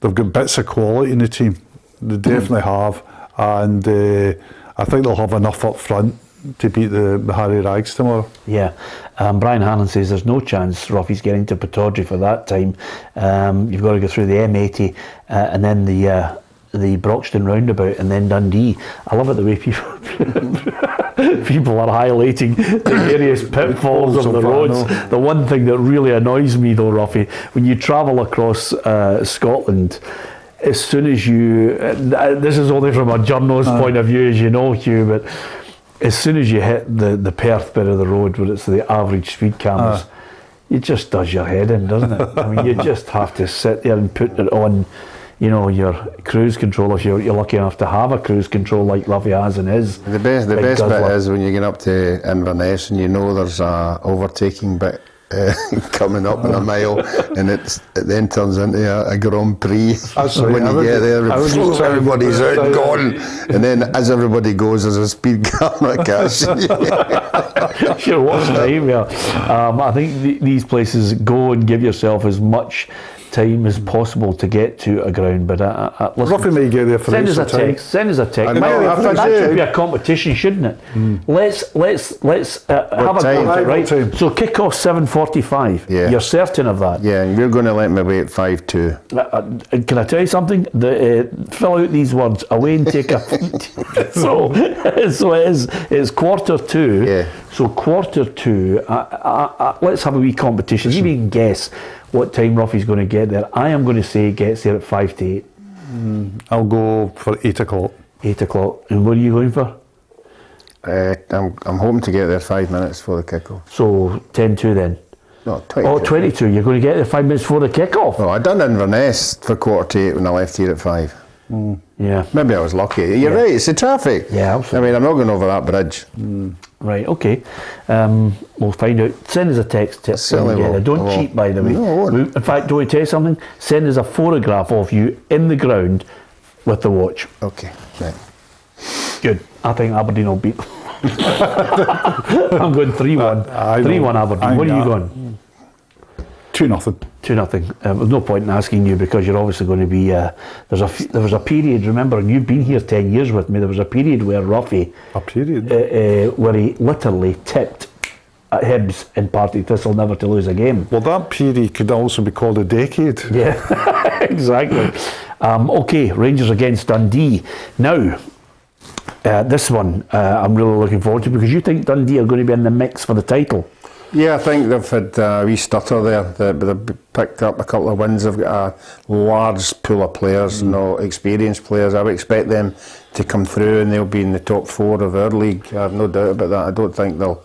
they've got bits of quality in the team. They definitely have, and I think they'll have enough up front to beat the Harry Rags tomorrow. Yeah, Brian Hannon says there's no chance Roffey's getting to Pittodrie for that time. You've got to go through the M80 and then the Broxton roundabout and then Dundee. I love it the way people are highlighting the various pitfalls of the roads. The one thing that really annoys me though, Roffey, when you travel across Scotland, as soon as you, this is only from a journalist's point of view, as you know, Hugh, but as soon as you hit the Perth bit of the road where it's the average speed cameras, it just does your head in, doesn't it? I mean, you just have to sit there and put it on, you know, your cruise control, if you're lucky enough to have a cruise control like Luffy has in his. The best bit is when you get up to Inverness and you know there's a overtaking bit coming up in a mile, and it then turns into a Grand Prix. When you get there, everybody's out and gone, and then as everybody goes, there's a speed camera catching you. Sure, what's nightmare? I think these places, go and give yourself as much time as possible to get to a ground, but listen, Roffey may get there for send us a text. Send us a text. That should be a competition, shouldn't it? Let's have a go at it, right? So kick off 7:45. Yeah. You're certain of that? Yeah, and you're going to let me wait 5-2. Can I tell you something? Fill out these words: away and take a so it is. It's 1:45. Yeah. So 1:45. Let's have a wee competition. You can guess what time Roffey's going to get there. I am going to say he gets there at 5 to 8. I'll go for 8 o'clock. 8 o'clock. And what are you going for? I'm hoping to get there 5 minutes before the kick-off. So 10-2 then? No, 22. Oh, 22. You're going to get there 5 minutes before the kick-off? Oh, I done Inverness for 7:45 when I left here at 5. Yeah. Maybe I was lucky. You're right, it's the traffic. Yeah, absolutely. I mean, I'm not going over that bridge. Right, okay. We'll find out. Send us a text. Don't cheat, by the way. No, I won't. In fact, do I tell you something? Send us a photograph of you in the ground with the watch. Okay, right. Good. I think Aberdeen will beat them. I'm going 3-1. 3-1 Aberdeen. What are you going? 2-0. 2-0. There's no point in asking you because you're obviously going to be. There was a period. Remember, and you've been here 10 years with me. There was a period where Roffey. Where he literally tipped at Hibs in Partick Thistle never to lose a game. Well, that period could also be called a decade. Yeah, exactly. Okay, Rangers against Dundee. Now, this one I'm really looking forward to because you think Dundee are going to be in the mix for the title. Yeah, I think they've had a wee stutter there. They've picked up a couple of wins. They've got a large pool of players, experienced players. I would expect them to come through and they'll be in the top 4 of our league. I have no doubt about that. I don't think they'll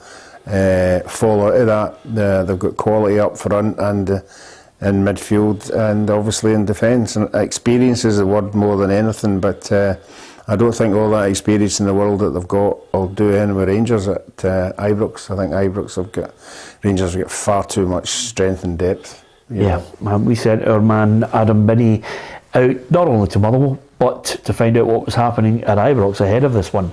fall out of that. They've got quality up front and in midfield and obviously in defence. And experience is the word more than anything, but I don't think all that experience in the world that they've got will do anything with Rangers at Ibrox. I think Rangers have got far too much strength and depth. Yeah, we sent our man Adam Binney out not only to Motherwell but to find out what was happening at Ibrox ahead of this one.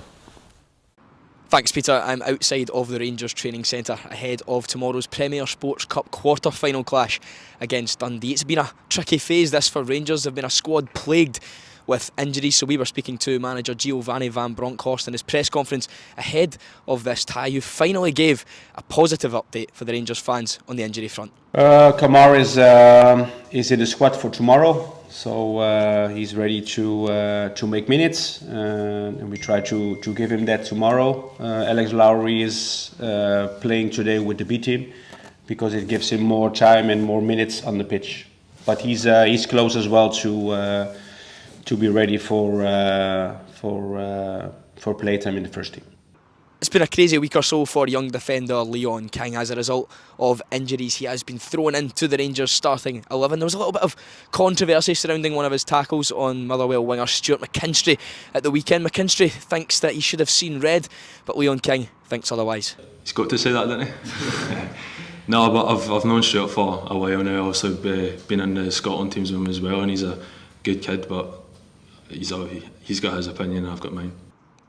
Thanks, Peter. I'm outside of the Rangers training centre ahead of tomorrow's Premier Sports Cup quarter-final clash against Dundee. It's been a tricky phase this for Rangers. They've been a squad plagued with injuries, so we were speaking to manager Giovanni van Bronckhorst in his press conference ahead of this tie, who finally gave a positive update for the Rangers fans on the injury front. Kamara is in the squad for tomorrow, so he's ready to make minutes, and we try to give him that tomorrow. Alex Lowry is playing today with the B team because it gives him more time and more minutes on the pitch, but he's close as well to be ready for playtime in the first team. It's been a crazy week or so for young defender Leon King. As a result of injuries, he has been thrown into the Rangers starting 11. There was a little bit of controversy surrounding one of his tackles on Motherwell winger Stuart McKinstry at the weekend. McKinstry thinks that he should have seen red, but Leon King thinks otherwise. He's got to say that, didn't he? No, but I've known Stuart for a while now. Obviously, been in the Scotland teams with him as well, and he's a good kid. But he's got his opinion, and I've got mine.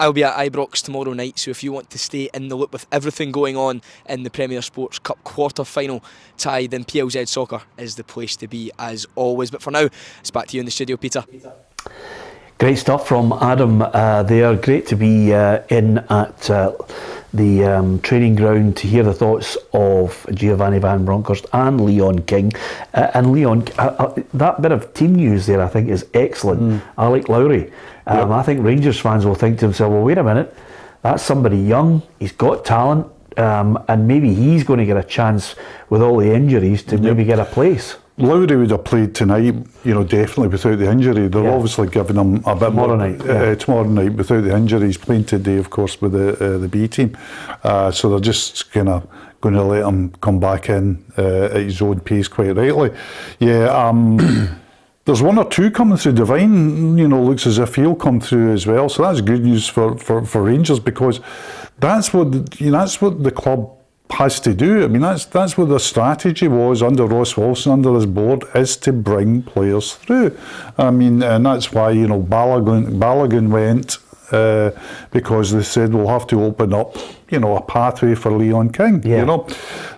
I'll be at Ibrox tomorrow night, so if you want to stay in the loop with everything going on in the Premier Sports Cup quarter-final tie, then PLZ Soccer is the place to be as always. But for now, it's back to you in the studio, Peter. Great stuff from Adam there. Great to be in at the training ground to hear the thoughts of Giovanni Van Bronckhorst and Leon King. And Leon, that bit of team news there I think is excellent. Alec Lowry. I think Rangers fans will think to themselves, well, wait a minute, that's somebody young, he's got talent, and maybe he's going to get a chance with all the injuries to maybe get a place. Lowry would have played tonight, definitely without the injury. They're obviously giving him a bit tomorrow more. Night, tomorrow night without the injury. He's playing today, of course, with the B team. So they're just kind of going to let him come back in at his own pace, quite rightly. There's one or two coming through. Devine, looks as if he'll come through as well. So that's good news for Rangers, because that's what the club has to do. I mean, that's what the strategy was under Ross Wilson, under his board, is to bring players through. I mean, and that's why Ballon went, because they said we'll have to open up, a pathway for Leon King.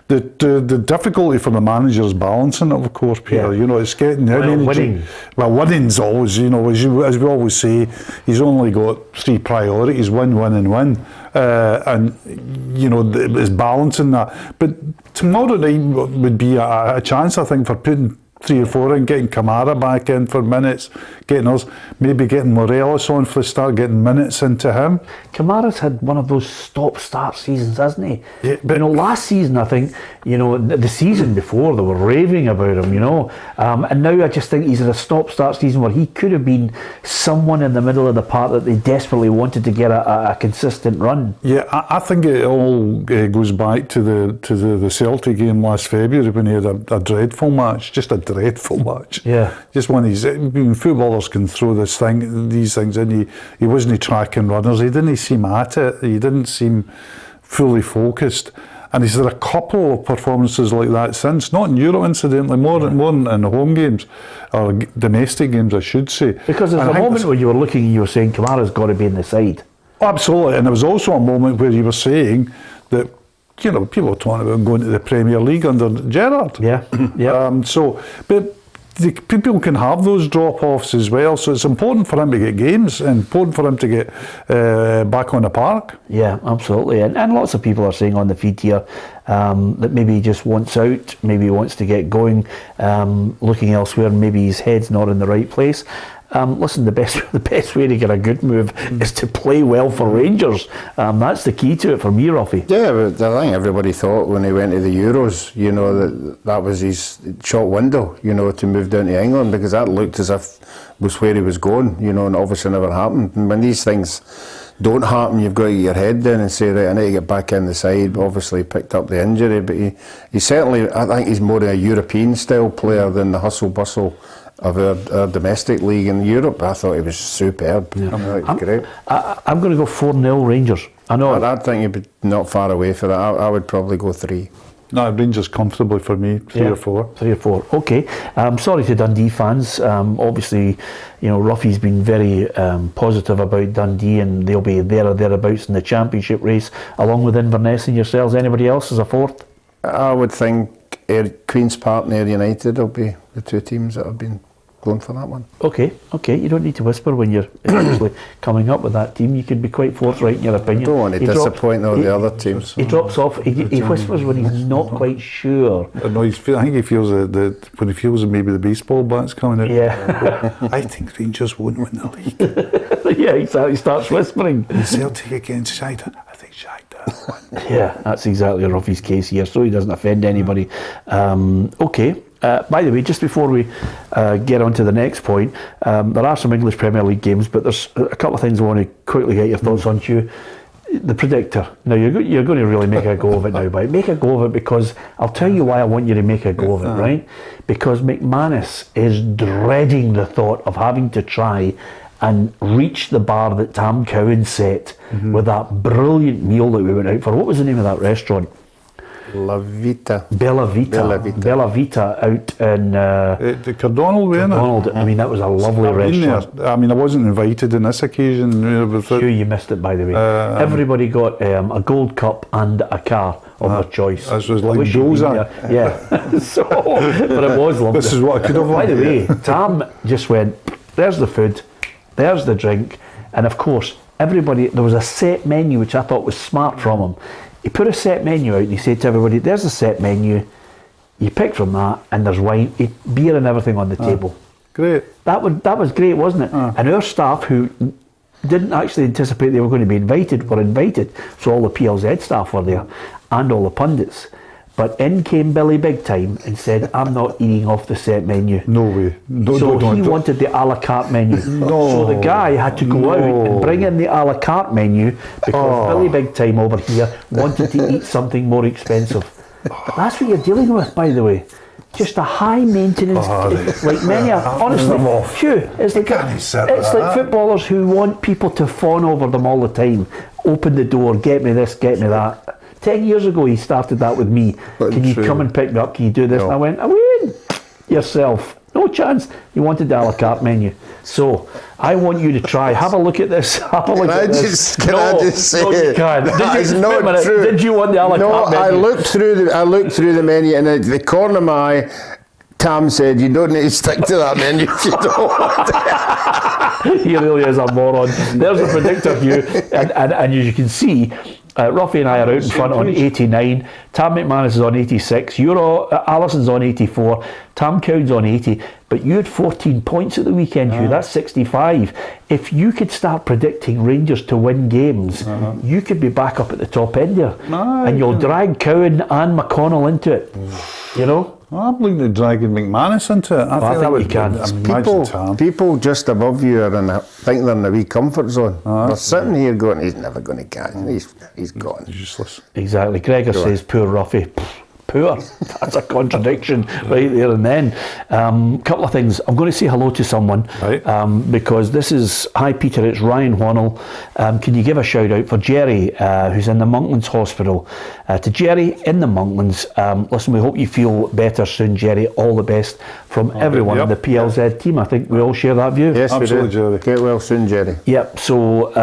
The difficulty for the manager is balancing it, of course, Peter. It's getting winning. Well, winning's always, as we always say, he's only got three priorities: win, win, and win. And it's balancing that. But tomorrow night would be a chance, I think, for putting 3 or 4 in, getting Kamara back in for minutes, getting us, maybe getting Morelos on for the start, getting minutes into him. Kamara's had one of those stop-start seasons, hasn't he? Yeah, but last season, I think, the season before, they were raving about him, and now I just think he's at a stop-start season where he could have been someone in the middle of the park that they desperately wanted to get a consistent run. Yeah, I think it all goes back to the Celtic game last February when he had a dreadful match, just a dreadful match. Yeah. Just one of these, footballers can throw these things in. He wasn't tracking runners. He didn't seem at it. He didn't seem fully focused. And he's had a couple of performances like that since, not in Europe incidentally, more than home games, or domestic games I should say. Because there's a moment where you were looking and you were saying Kamara's got to be in the side. Absolutely, and there was also a moment where you were saying that, people were talking about going to the Premier League under Gerrard. Yeah. But people can have those drop-offs as well, so it's important for him to get games and important for him to get back on the park. Yeah, absolutely. And lots of people are saying on the feed here that maybe he just wants out, maybe he wants to get going, looking elsewhere, maybe his head's not in the right place. Listen, the best way to get a good move is to play well for Rangers. That's the key to it for me, Ruffy. Yeah, but I think everybody thought when he went to the Euros, that was his short window, to move down to England, because that looked as if was where he was going, and obviously never happened. And when these things don't happen, you've got to get your head down and say, right, I need to get back in the side. But obviously he picked up the injury, but he certainly, I think he's more a European style player than the hustle bustle of our domestic league in Europe. I thought he was superb. Yeah. Great. I'm going to go 4-0 Rangers. I know. I think he'd be not far away for that. I would probably go 3. No, Rangers comfortably for me, 3 or 4. 3 or 4, okay. Sorry to Dundee fans. Obviously, Ruffy's been very positive about Dundee, and they'll be there or thereabouts in the championship race, along with Inverness and yourselves. Anybody else as a 4th? I would think Queen's Park and Ayr United will be the 2 teams that have been going for that one. Okay. You don't need to whisper when you're actually coming up with that team. You can be quite forthright in your opinion. I don't want to disappoint all the other teams. He drops off. He whispers when he's not quite sure. No, I think he feels that when he feels that maybe the baseball bat's coming out. Yeah. I think Rangers won't win the league. Yeah, exactly. He starts whispering. And Celtic against Shakhtar. I think Shakhtar won. Yeah, that's exactly Ruffy's case here, so he doesn't offend anybody. Okay. By the way, just before we get on to the next point, there are some English Premier League games, but there's a couple of things I want to quickly get your thoughts on, Hugh. the predictor. Now you're going to really make a go of it now, but make a go of it because I'll tell you why I want you to make a go of it, right? Because McManus is dreading the thought of having to try and reach the bar that Tam Cowan set with that brilliant meal that we went out for. What was the name of that restaurant? Bella Vita out in the Cardonald, Cardonald. I mean, that was a lovely restaurant. I mean, I wasn't invited on this occasion. Hugh, you missed it, by the way. Everybody got a gold cup and a car of their choice. This was like Doza. Yeah. So, but it was lovely. This is what I could have By the wanted. way, Tam just went, there's the food, there's the drink, and of course, everybody, there was a set menu, which I thought was smart from him. He put a set menu out and he said to everybody, there's a set menu, you pick from that, and there's wine, beer and everything on the table. Great. That was great, wasn't it? And our staff, who didn't actually anticipate they were going to be invited, were invited. So all the PLZ staff were there, and all the pundits. But in came Billy Big Time and said, I'm not eating off the set menu. No way. So he wanted the a la carte menu. So the guy had to go out and bring in the a la carte menu because Billy Big Time over here wanted to eat something more expensive. But that's what you're dealing with, by the way. Just a high maintenance, like many, honestly, Hugh, it's like footballers who want people to fawn over them all the time. Open the door, get me this, get me that. 10 years ago he started that with me. Can you come and pick me up? Can you do this? And I went, I win yourself. No chance. You wanted the a la carte menu. So I want you to try. Have a look at this. Have a look at this. Can I just say you can't. That is not true. Did you want the a la carte menu? I looked through the menu, and at the corner of my eye, Tam said, you don't need to stick to that menu if you don't want it. He really is a moron. There's a predictor view, and as you can see, Ruffy and I are out in front on 89. Tam McManus is on 86. Alison's on 84. Tam Cowan's on 80. But you had 14 points at the weekend, Hugh. That's 65. If you could start predicting Rangers to win games, you could be back up at the top end there. And you'll drag Cowan and McConnell into it. You know? I'm looking at dragging McManus into it. I think you can. People just above you are think they're in a wee comfort zone. They're sitting here going, he's never going to catch. He's gone. Useless. Exactly. Gregor says, poor Ruffy. Poor. That's a contradiction right there and then. Couple of things. I'm going to say hello to someone because this is, hi Peter, it's Ryan Whannell. Can you give a shout out for Jerry, who's in the Monklands Hospital? To Jerry in the Monklands, listen, we hope you feel better soon, Jerry. All the best from everyone in the PLZ team. I think we all share that view. Yes, absolutely, Jerry. Get well soon, Jerry. Yep, so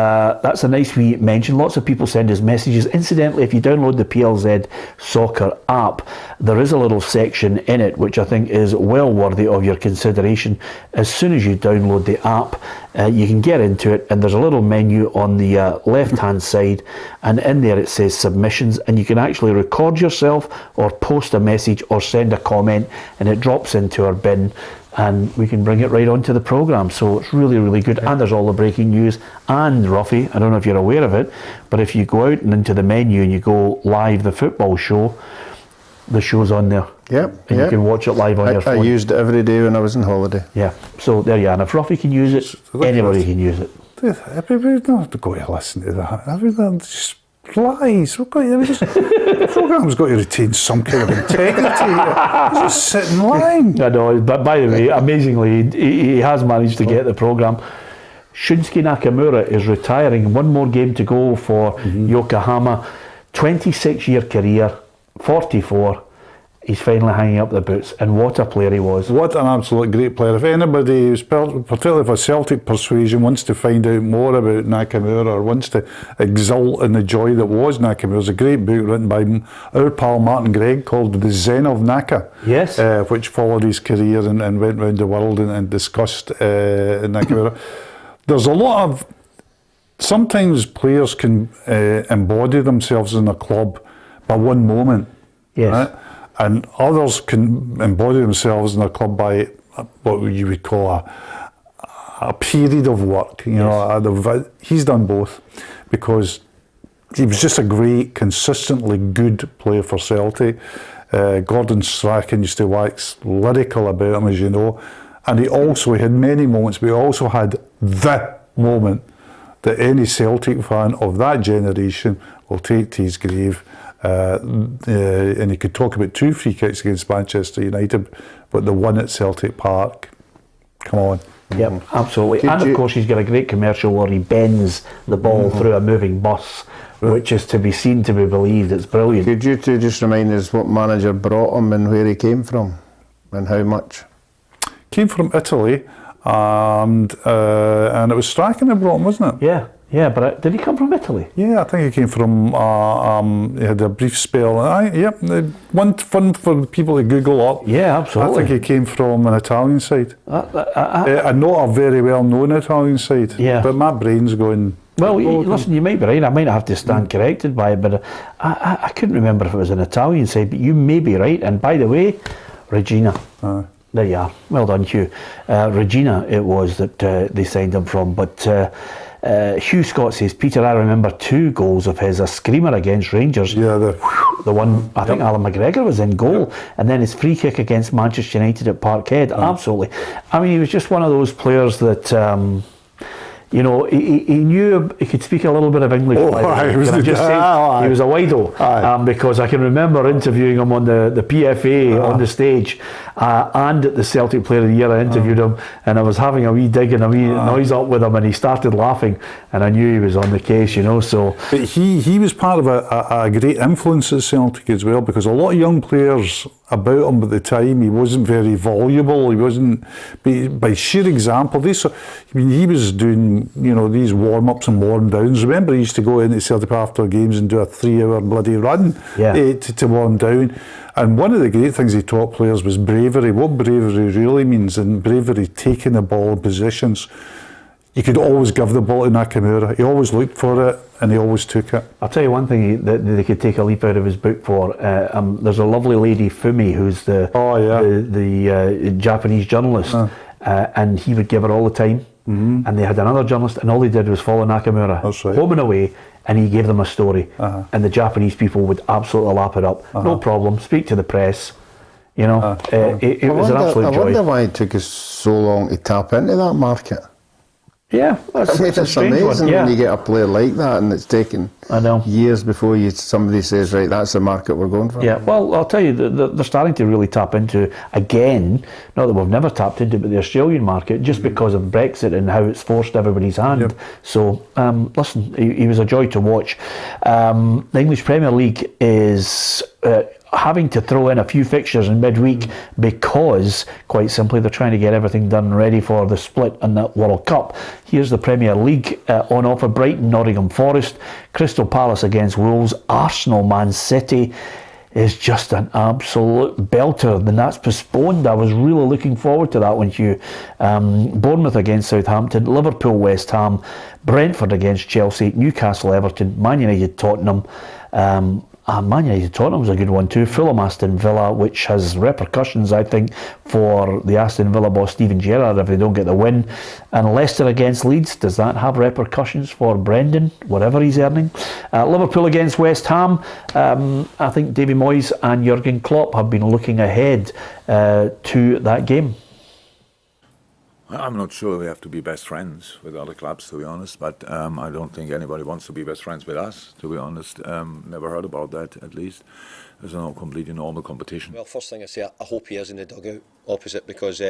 that's a nice wee mention. Lots of people send us messages. Incidentally, if you download the PLZ Soccer app, there is a little section in it which I think is well worthy of your consideration. As soon as you download the app, you can get into it, and there's a little menu on the left hand side, and in there it says submissions, and you can actually record yourself or post a message or send a comment, and it drops into our bin and we can bring it right onto the programme. So it's really, really good. And there's all the breaking news. And Ruffy, I don't know if you're aware of it, but if you go out and into the menu and you go live the football show, the show's on there. Yep. And you can watch it live on your phone. I used it every day when I was on holiday. Yeah. So there you are. And if Ruffy can use it, anybody can use it. We don't have to go to listen to that. Everything just lies. The programme's got to retain some kind of integrity here. Just sitting lying. I know, but by the way, amazingly, he has managed to get the programme. Shunsuke Nakamura is retiring. One more game to go for Yokohama. 26-year career. 44, he's finally hanging up the boots, and what a player he was. What an absolute great player. If anybody, particularly if a Celtic persuasion, wants to find out more about Nakamura or wants to exult in the joy that was Nakamura, there's a great book written by our pal Martin Gregg called The Zen of Naka, yes, which followed his career and went round the world and discussed Nakamura. There's a lot of, sometimes players can embody themselves in a club by one moment, yes, right? And others can embody themselves in a club by what you would call a period of work. You know, he's done both because he was just a great, consistently good player for Celtic. Gordon Strachan used to wax lyrical about him, as you know, and he also had many moments, but he also had the moment that any Celtic fan of that generation will take to his grave. And he could talk about 2 free kicks against Manchester United, but the one at Celtic Park, come on. Yep, absolutely. And of course he's got a great commercial where he bends the ball through a moving bus, which is to be seen, to be believed. It's brilliant. Could you two just remind us what manager brought him and where he came from and how much? Came from Italy, and it was Strachan that brought him, wasn't it? Yeah, but did he come from Italy? Yeah, I think he came from, he had a brief spell. One fun for people to Google up. Yeah, absolutely. I think he came from an Italian side. And not a very well-known Italian side. Yeah. But my brain's going... Well, listen, you might be right. I might have to stand corrected by it, but I couldn't remember if it was an Italian side, but you may be right. And by the way, Regina. There you are. Well done, Hugh. Regina it was that they signed him from, but... Hugh Scott says, Peter, I remember 2 goals of his, a screamer against Rangers. Yeah, the one, I think Alan McGregor was in goal, and then his free kick against Manchester United at Parkhead. Absolutely. I mean, he was just one of those players that, you know, he knew he could speak a little bit of English. Can I just say, he was a wido, because I can remember interviewing him on the PFA on the stage, and at the Celtic Player of the Year. I interviewed him, and I was having a wee dig and a wee noise up with him, and he started laughing, and I knew he was on the case, you know. So, but he was part of a great influence at Celtic as well, because a lot of young players about him at the time, he wasn't very voluble. He wasn't, by sheer example. He was doing, you know, these warm-ups and warm-downs. Remember, he used to go into Celtic after games and do a 3-hour bloody run to warm down. And one of the great things he taught players was bravery. What bravery really means, and bravery taking the ball in positions. You could always give the ball to Nakamura. He always looked for it, and he always took it. I'll tell you one thing that they could take a leaf out of his book for. There's a lovely lady, Fumi, who's the Japanese journalist, and he would give her all the time. And they had another journalist, and all they did was follow Nakamura home and away, and he gave them a story. And the Japanese people would absolutely lap it up. No problem. Speak to the press. You know, it was an absolute joy. I wonder why it took us so long to tap into that market. Yeah, it's amazing when you get a player like that, and it's taken years before somebody says, right, that's the market we're going for. Yeah, well, I'll tell you, they're starting to really tap into, again, not that we've never tapped into, but the Australian market, just because of Brexit and how it's forced everybody's hand. Yep. So, listen, he was a joy to watch. The English Premier League is... having to throw in a few fixtures in midweek because, quite simply, they're trying to get everything done ready for the split in the World Cup. Here's the Premier League on offer: Brighton, Nottingham Forest, Crystal Palace against Wolves, Arsenal, Man City. Is just an absolute belter. Then that's postponed. I was really looking forward to that one, Hugh. Bournemouth against Southampton, Liverpool, West Ham, Brentford against Chelsea, Newcastle, Everton, Man United, Tottenham. Man United Tottenham was a good one too. Fulham Aston Villa, which has repercussions, I think, for the Aston Villa boss Steven Gerrard if they don't get the win. And Leicester against Leeds, does that have repercussions for Brendan, whatever he's earning? Liverpool against West Ham. I think Davy Moyes and Jurgen Klopp have been looking ahead to that game. I'm not sure we have to be best friends with other clubs, to be honest, but I don't think anybody wants to be best friends with us, to be honest. Never heard about that, at least. It's a completely normal competition. Well, first thing I say, I hope he is in the dugout opposite, because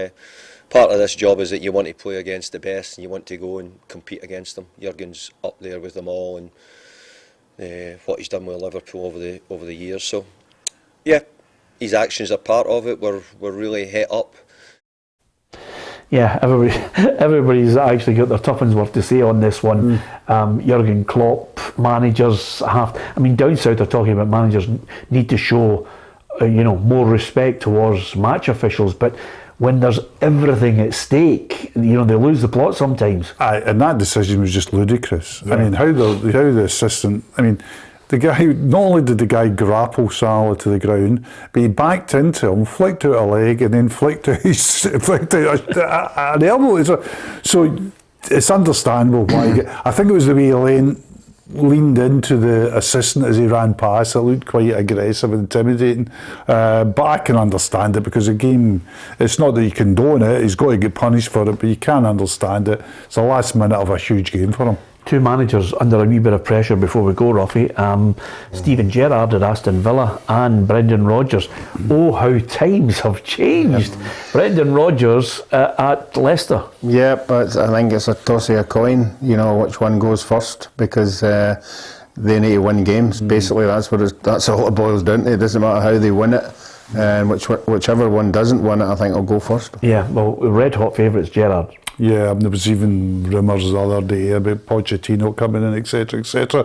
part of this job is that you want to play against the best and you want to go and compete against them. Jurgen's up there with them all, and what he's done with Liverpool over the years. So, yeah, his actions are part of it. We're really het up. Yeah, everybody's actually got their tuppence worth to say on this one. Jurgen Klopp, managers down south they're talking about managers need to show, more respect towards match officials, but when there's everything at stake, they lose the plot sometimes. And that decision was just ludicrous. Yeah. I mean, how the assistant, the guy, not only did the guy grapple Salah to the ground, but he backed into him, flicked out a leg, and then flicked out an elbow. So it's understandable why. I think it was the way he leaned into the assistant as he ran past. It looked quite aggressive and intimidating. But I can understand it, because the game, it's not that you condone it, he's got to get punished for it, but you can understand it. It's the last minute of a huge game for him. two managers under a wee bit of pressure before we go, Ruffy. Steven Gerrard at Aston Villa and Brendan Rodgers. Oh, how times have changed. Brendan Rodgers at Leicester. Yeah, but I think it's a toss of a coin, you know, which one goes first, because they need to win games. Basically, that's all it boils down to. It doesn't matter how they win it. And whichever one doesn't win it, I think will go first. Yeah, well, red hot favourites, Gerrard. Yeah, there was even rumours the other day about Pochettino coming in, etc., etc.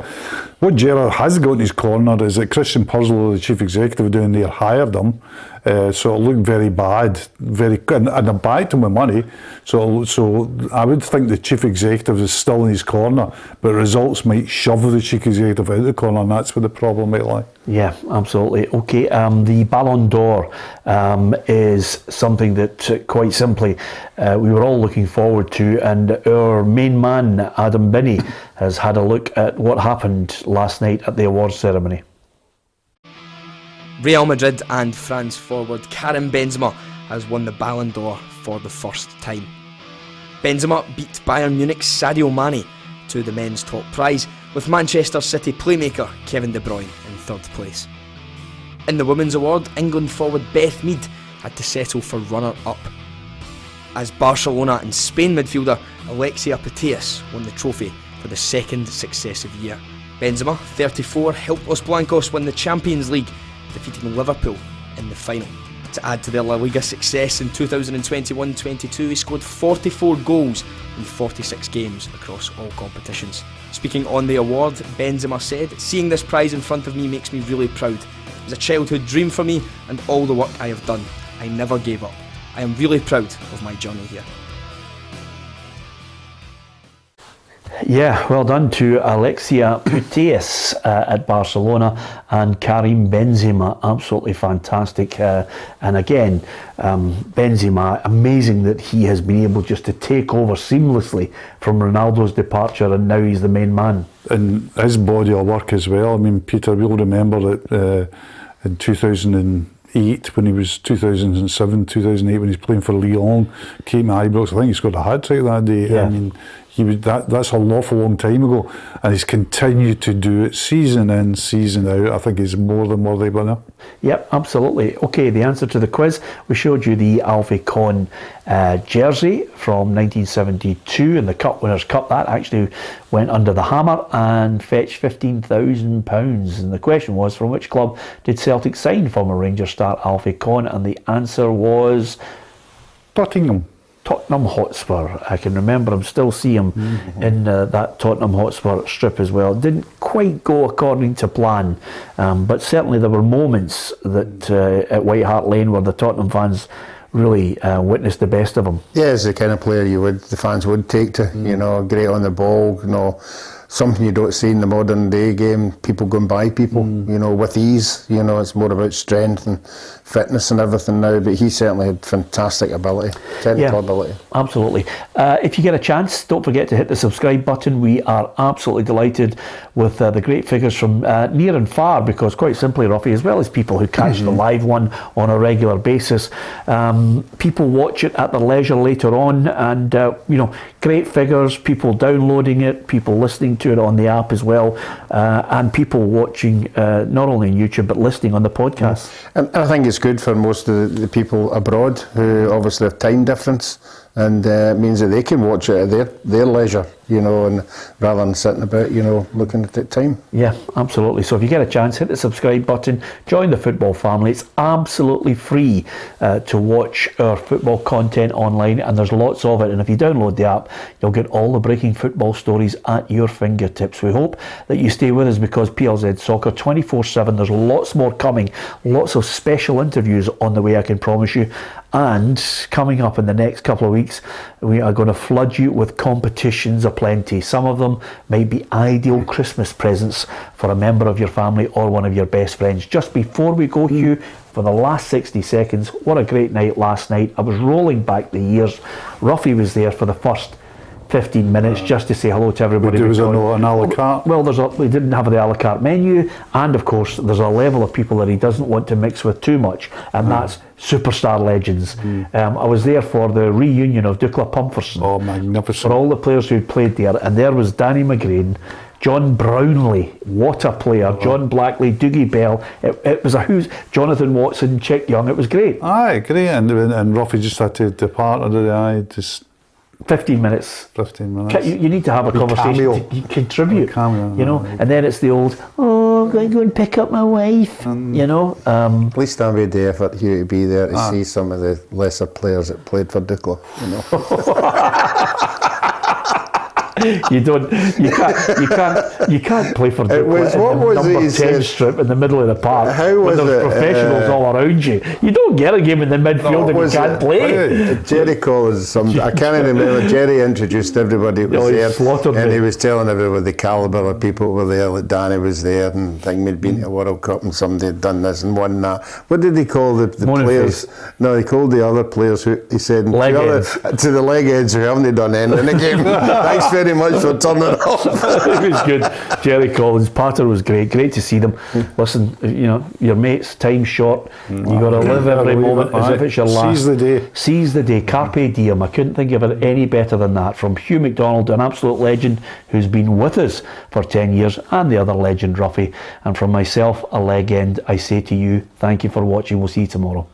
What Gerrard has got in his corner is that Christian Purslow, the chief executive down there, hired him. So it looked very bad, and I backed him with money. So I would think the chief executive is still in his corner, but results might shove the chief executive out of the corner, and that's where the problem might lie. Yeah, absolutely. Okay, the Ballon d'Or is something that, quite simply, we were all looking forward to, and our main man, Adam Binney, has had a look at what happened last night at the awards ceremony. Real Madrid and France forward Karim Benzema has won the Ballon d'Or for the first time. Benzema beat Bayern Munich's Sadio Mane to the men's top prize, with Manchester City playmaker Kevin De Bruyne in third place. In the women's award, England forward Beth Mead had to settle for runner-up, as Barcelona and Spain midfielder Alexia Putellas won the trophy for the second successive year. Benzema, 34, helped Los Blancos win the Champions League, defeating Liverpool in the final. To add to their La Liga success in 2021-22, he scored 44 goals in 46 games across all competitions. Speaking on the award, Benzema said, "Seeing this prize in front of me makes me really proud. It was a childhood dream for me, and all the work I have done. I never gave up. I am really proud of my journey here." Yeah, well done to Alexia Putellas at Barcelona and Karim Benzema. Absolutely fantastic. And again, Benzema, amazing that he has been able just to take over seamlessly from Ronaldo's departure, and now he's the main man. And his body of work as well. I mean, Peter, we'll remember that in 2008, when he was 2007, 2008, when he's playing for Lyon, came to Ibrox. I think he scored a hat-trick that day. Yeah. I mean, that's an awful long time ago, and he's continued to do it season in, season out. I think he's more than worthy winner. Yep, absolutely. Okay, the answer to the quiz. We showed you the Alfie Conn jersey from 1972 in the Cup Winners' Cup. That actually went under the hammer and fetched £15,000. And the question was, from which club did Celtic sign former Rangers star Alfie Conn? And the answer was Tottenham Hotspur. I can remember him, still see him in that Tottenham Hotspur strip as well. Didn't quite go according to plan, but certainly there were moments that at White Hart Lane where the Tottenham fans really witnessed the best of him. Yeah, he's the kind of player the fans would take to, you know, great on the ball, you know, something you don't see in the modern day game, people going by people, you know, with ease. You know, it's more about strength and fitness and everything now, but he certainly had fantastic ability, technical ability. Absolutely. If you get a chance, don't forget to hit the subscribe button. We are absolutely delighted with the great figures from near and far, because quite simply, Ruffy, as well as people who catch the live one on a regular basis, people watch it at their leisure later on, and you know, great figures, people downloading it, people listening to it on the app as well, and people watching not only on YouTube but listening on the podcast. And I think it's good for most of the people abroad who obviously have time difference, and it means that they can watch it at their leisure, you know, and rather than sitting about, you know, looking at the time. Yeah, absolutely. So if you get a chance, hit the subscribe button, join the football family. It's absolutely free to watch our football content online, and there's lots of it. And if you download the app, you'll get all the breaking football stories at your fingertips. We hope that you stay with us, because PLZ Soccer 24/7, there's lots more coming, lots of special interviews on the way, I can promise you. And coming up in the next couple of weeks, we are going to flood you with competitions aplenty. Some of them might be ideal Christmas presents for a member of your family or one of your best friends. Just before we go, Hugh, for the last 60 seconds, what a great night last night. I was rolling back the years. Ruffy was there for the first 15 minutes just to say hello to everybody. There was an a la carte. Well, we didn't have the a la carte menu, and of course there's a level of people that he doesn't want to mix with too much, and that's superstar legends. I was there for the reunion of Dukla Pumferson. Oh, magnificent. For all the players who'd played there, and there was Danny McGrain, John Brownlee, what a player, John Blackley, Dougie Bell, it was a who's, Jonathan Watson, Chick Young, it was great. Aye, great, and Ruffy just had to depart, just 15 minutes. 15 minutes. You need to have a conversation to contribute, cameo, and then it's the old, I'm going to go and pick up my wife, At least I made the effort here to be there to see some of the lesser players that played for Dukla, You can't play for Dukla in the number 10 strip in the middle of the park when there's professionals all around you. You don't get a game in the midfield if you can't play. Jerry Collins, I can't remember, Jerry introduced everybody that was there, and he was telling everybody the calibre of people were there, that Danny was there, and I think we'd been to a World Cup and somebody had done this and won that. What did he call the players? No, he called the other players who he said to the leg ends who haven't done anything in the game. Thanks very much for turning it off. It was good. Jerry Collins, Pater was great to see them. Listen, your mates, time's short, you got to live every moment as if it's your last. Seize the day, carpe diem. I couldn't think of it any better than that. From Hugh MacDonald, an absolute legend who's been with us for 10 years, and the other legend Ruffy, and from myself, a legend, I say to you, thank you for watching. We'll see you tomorrow.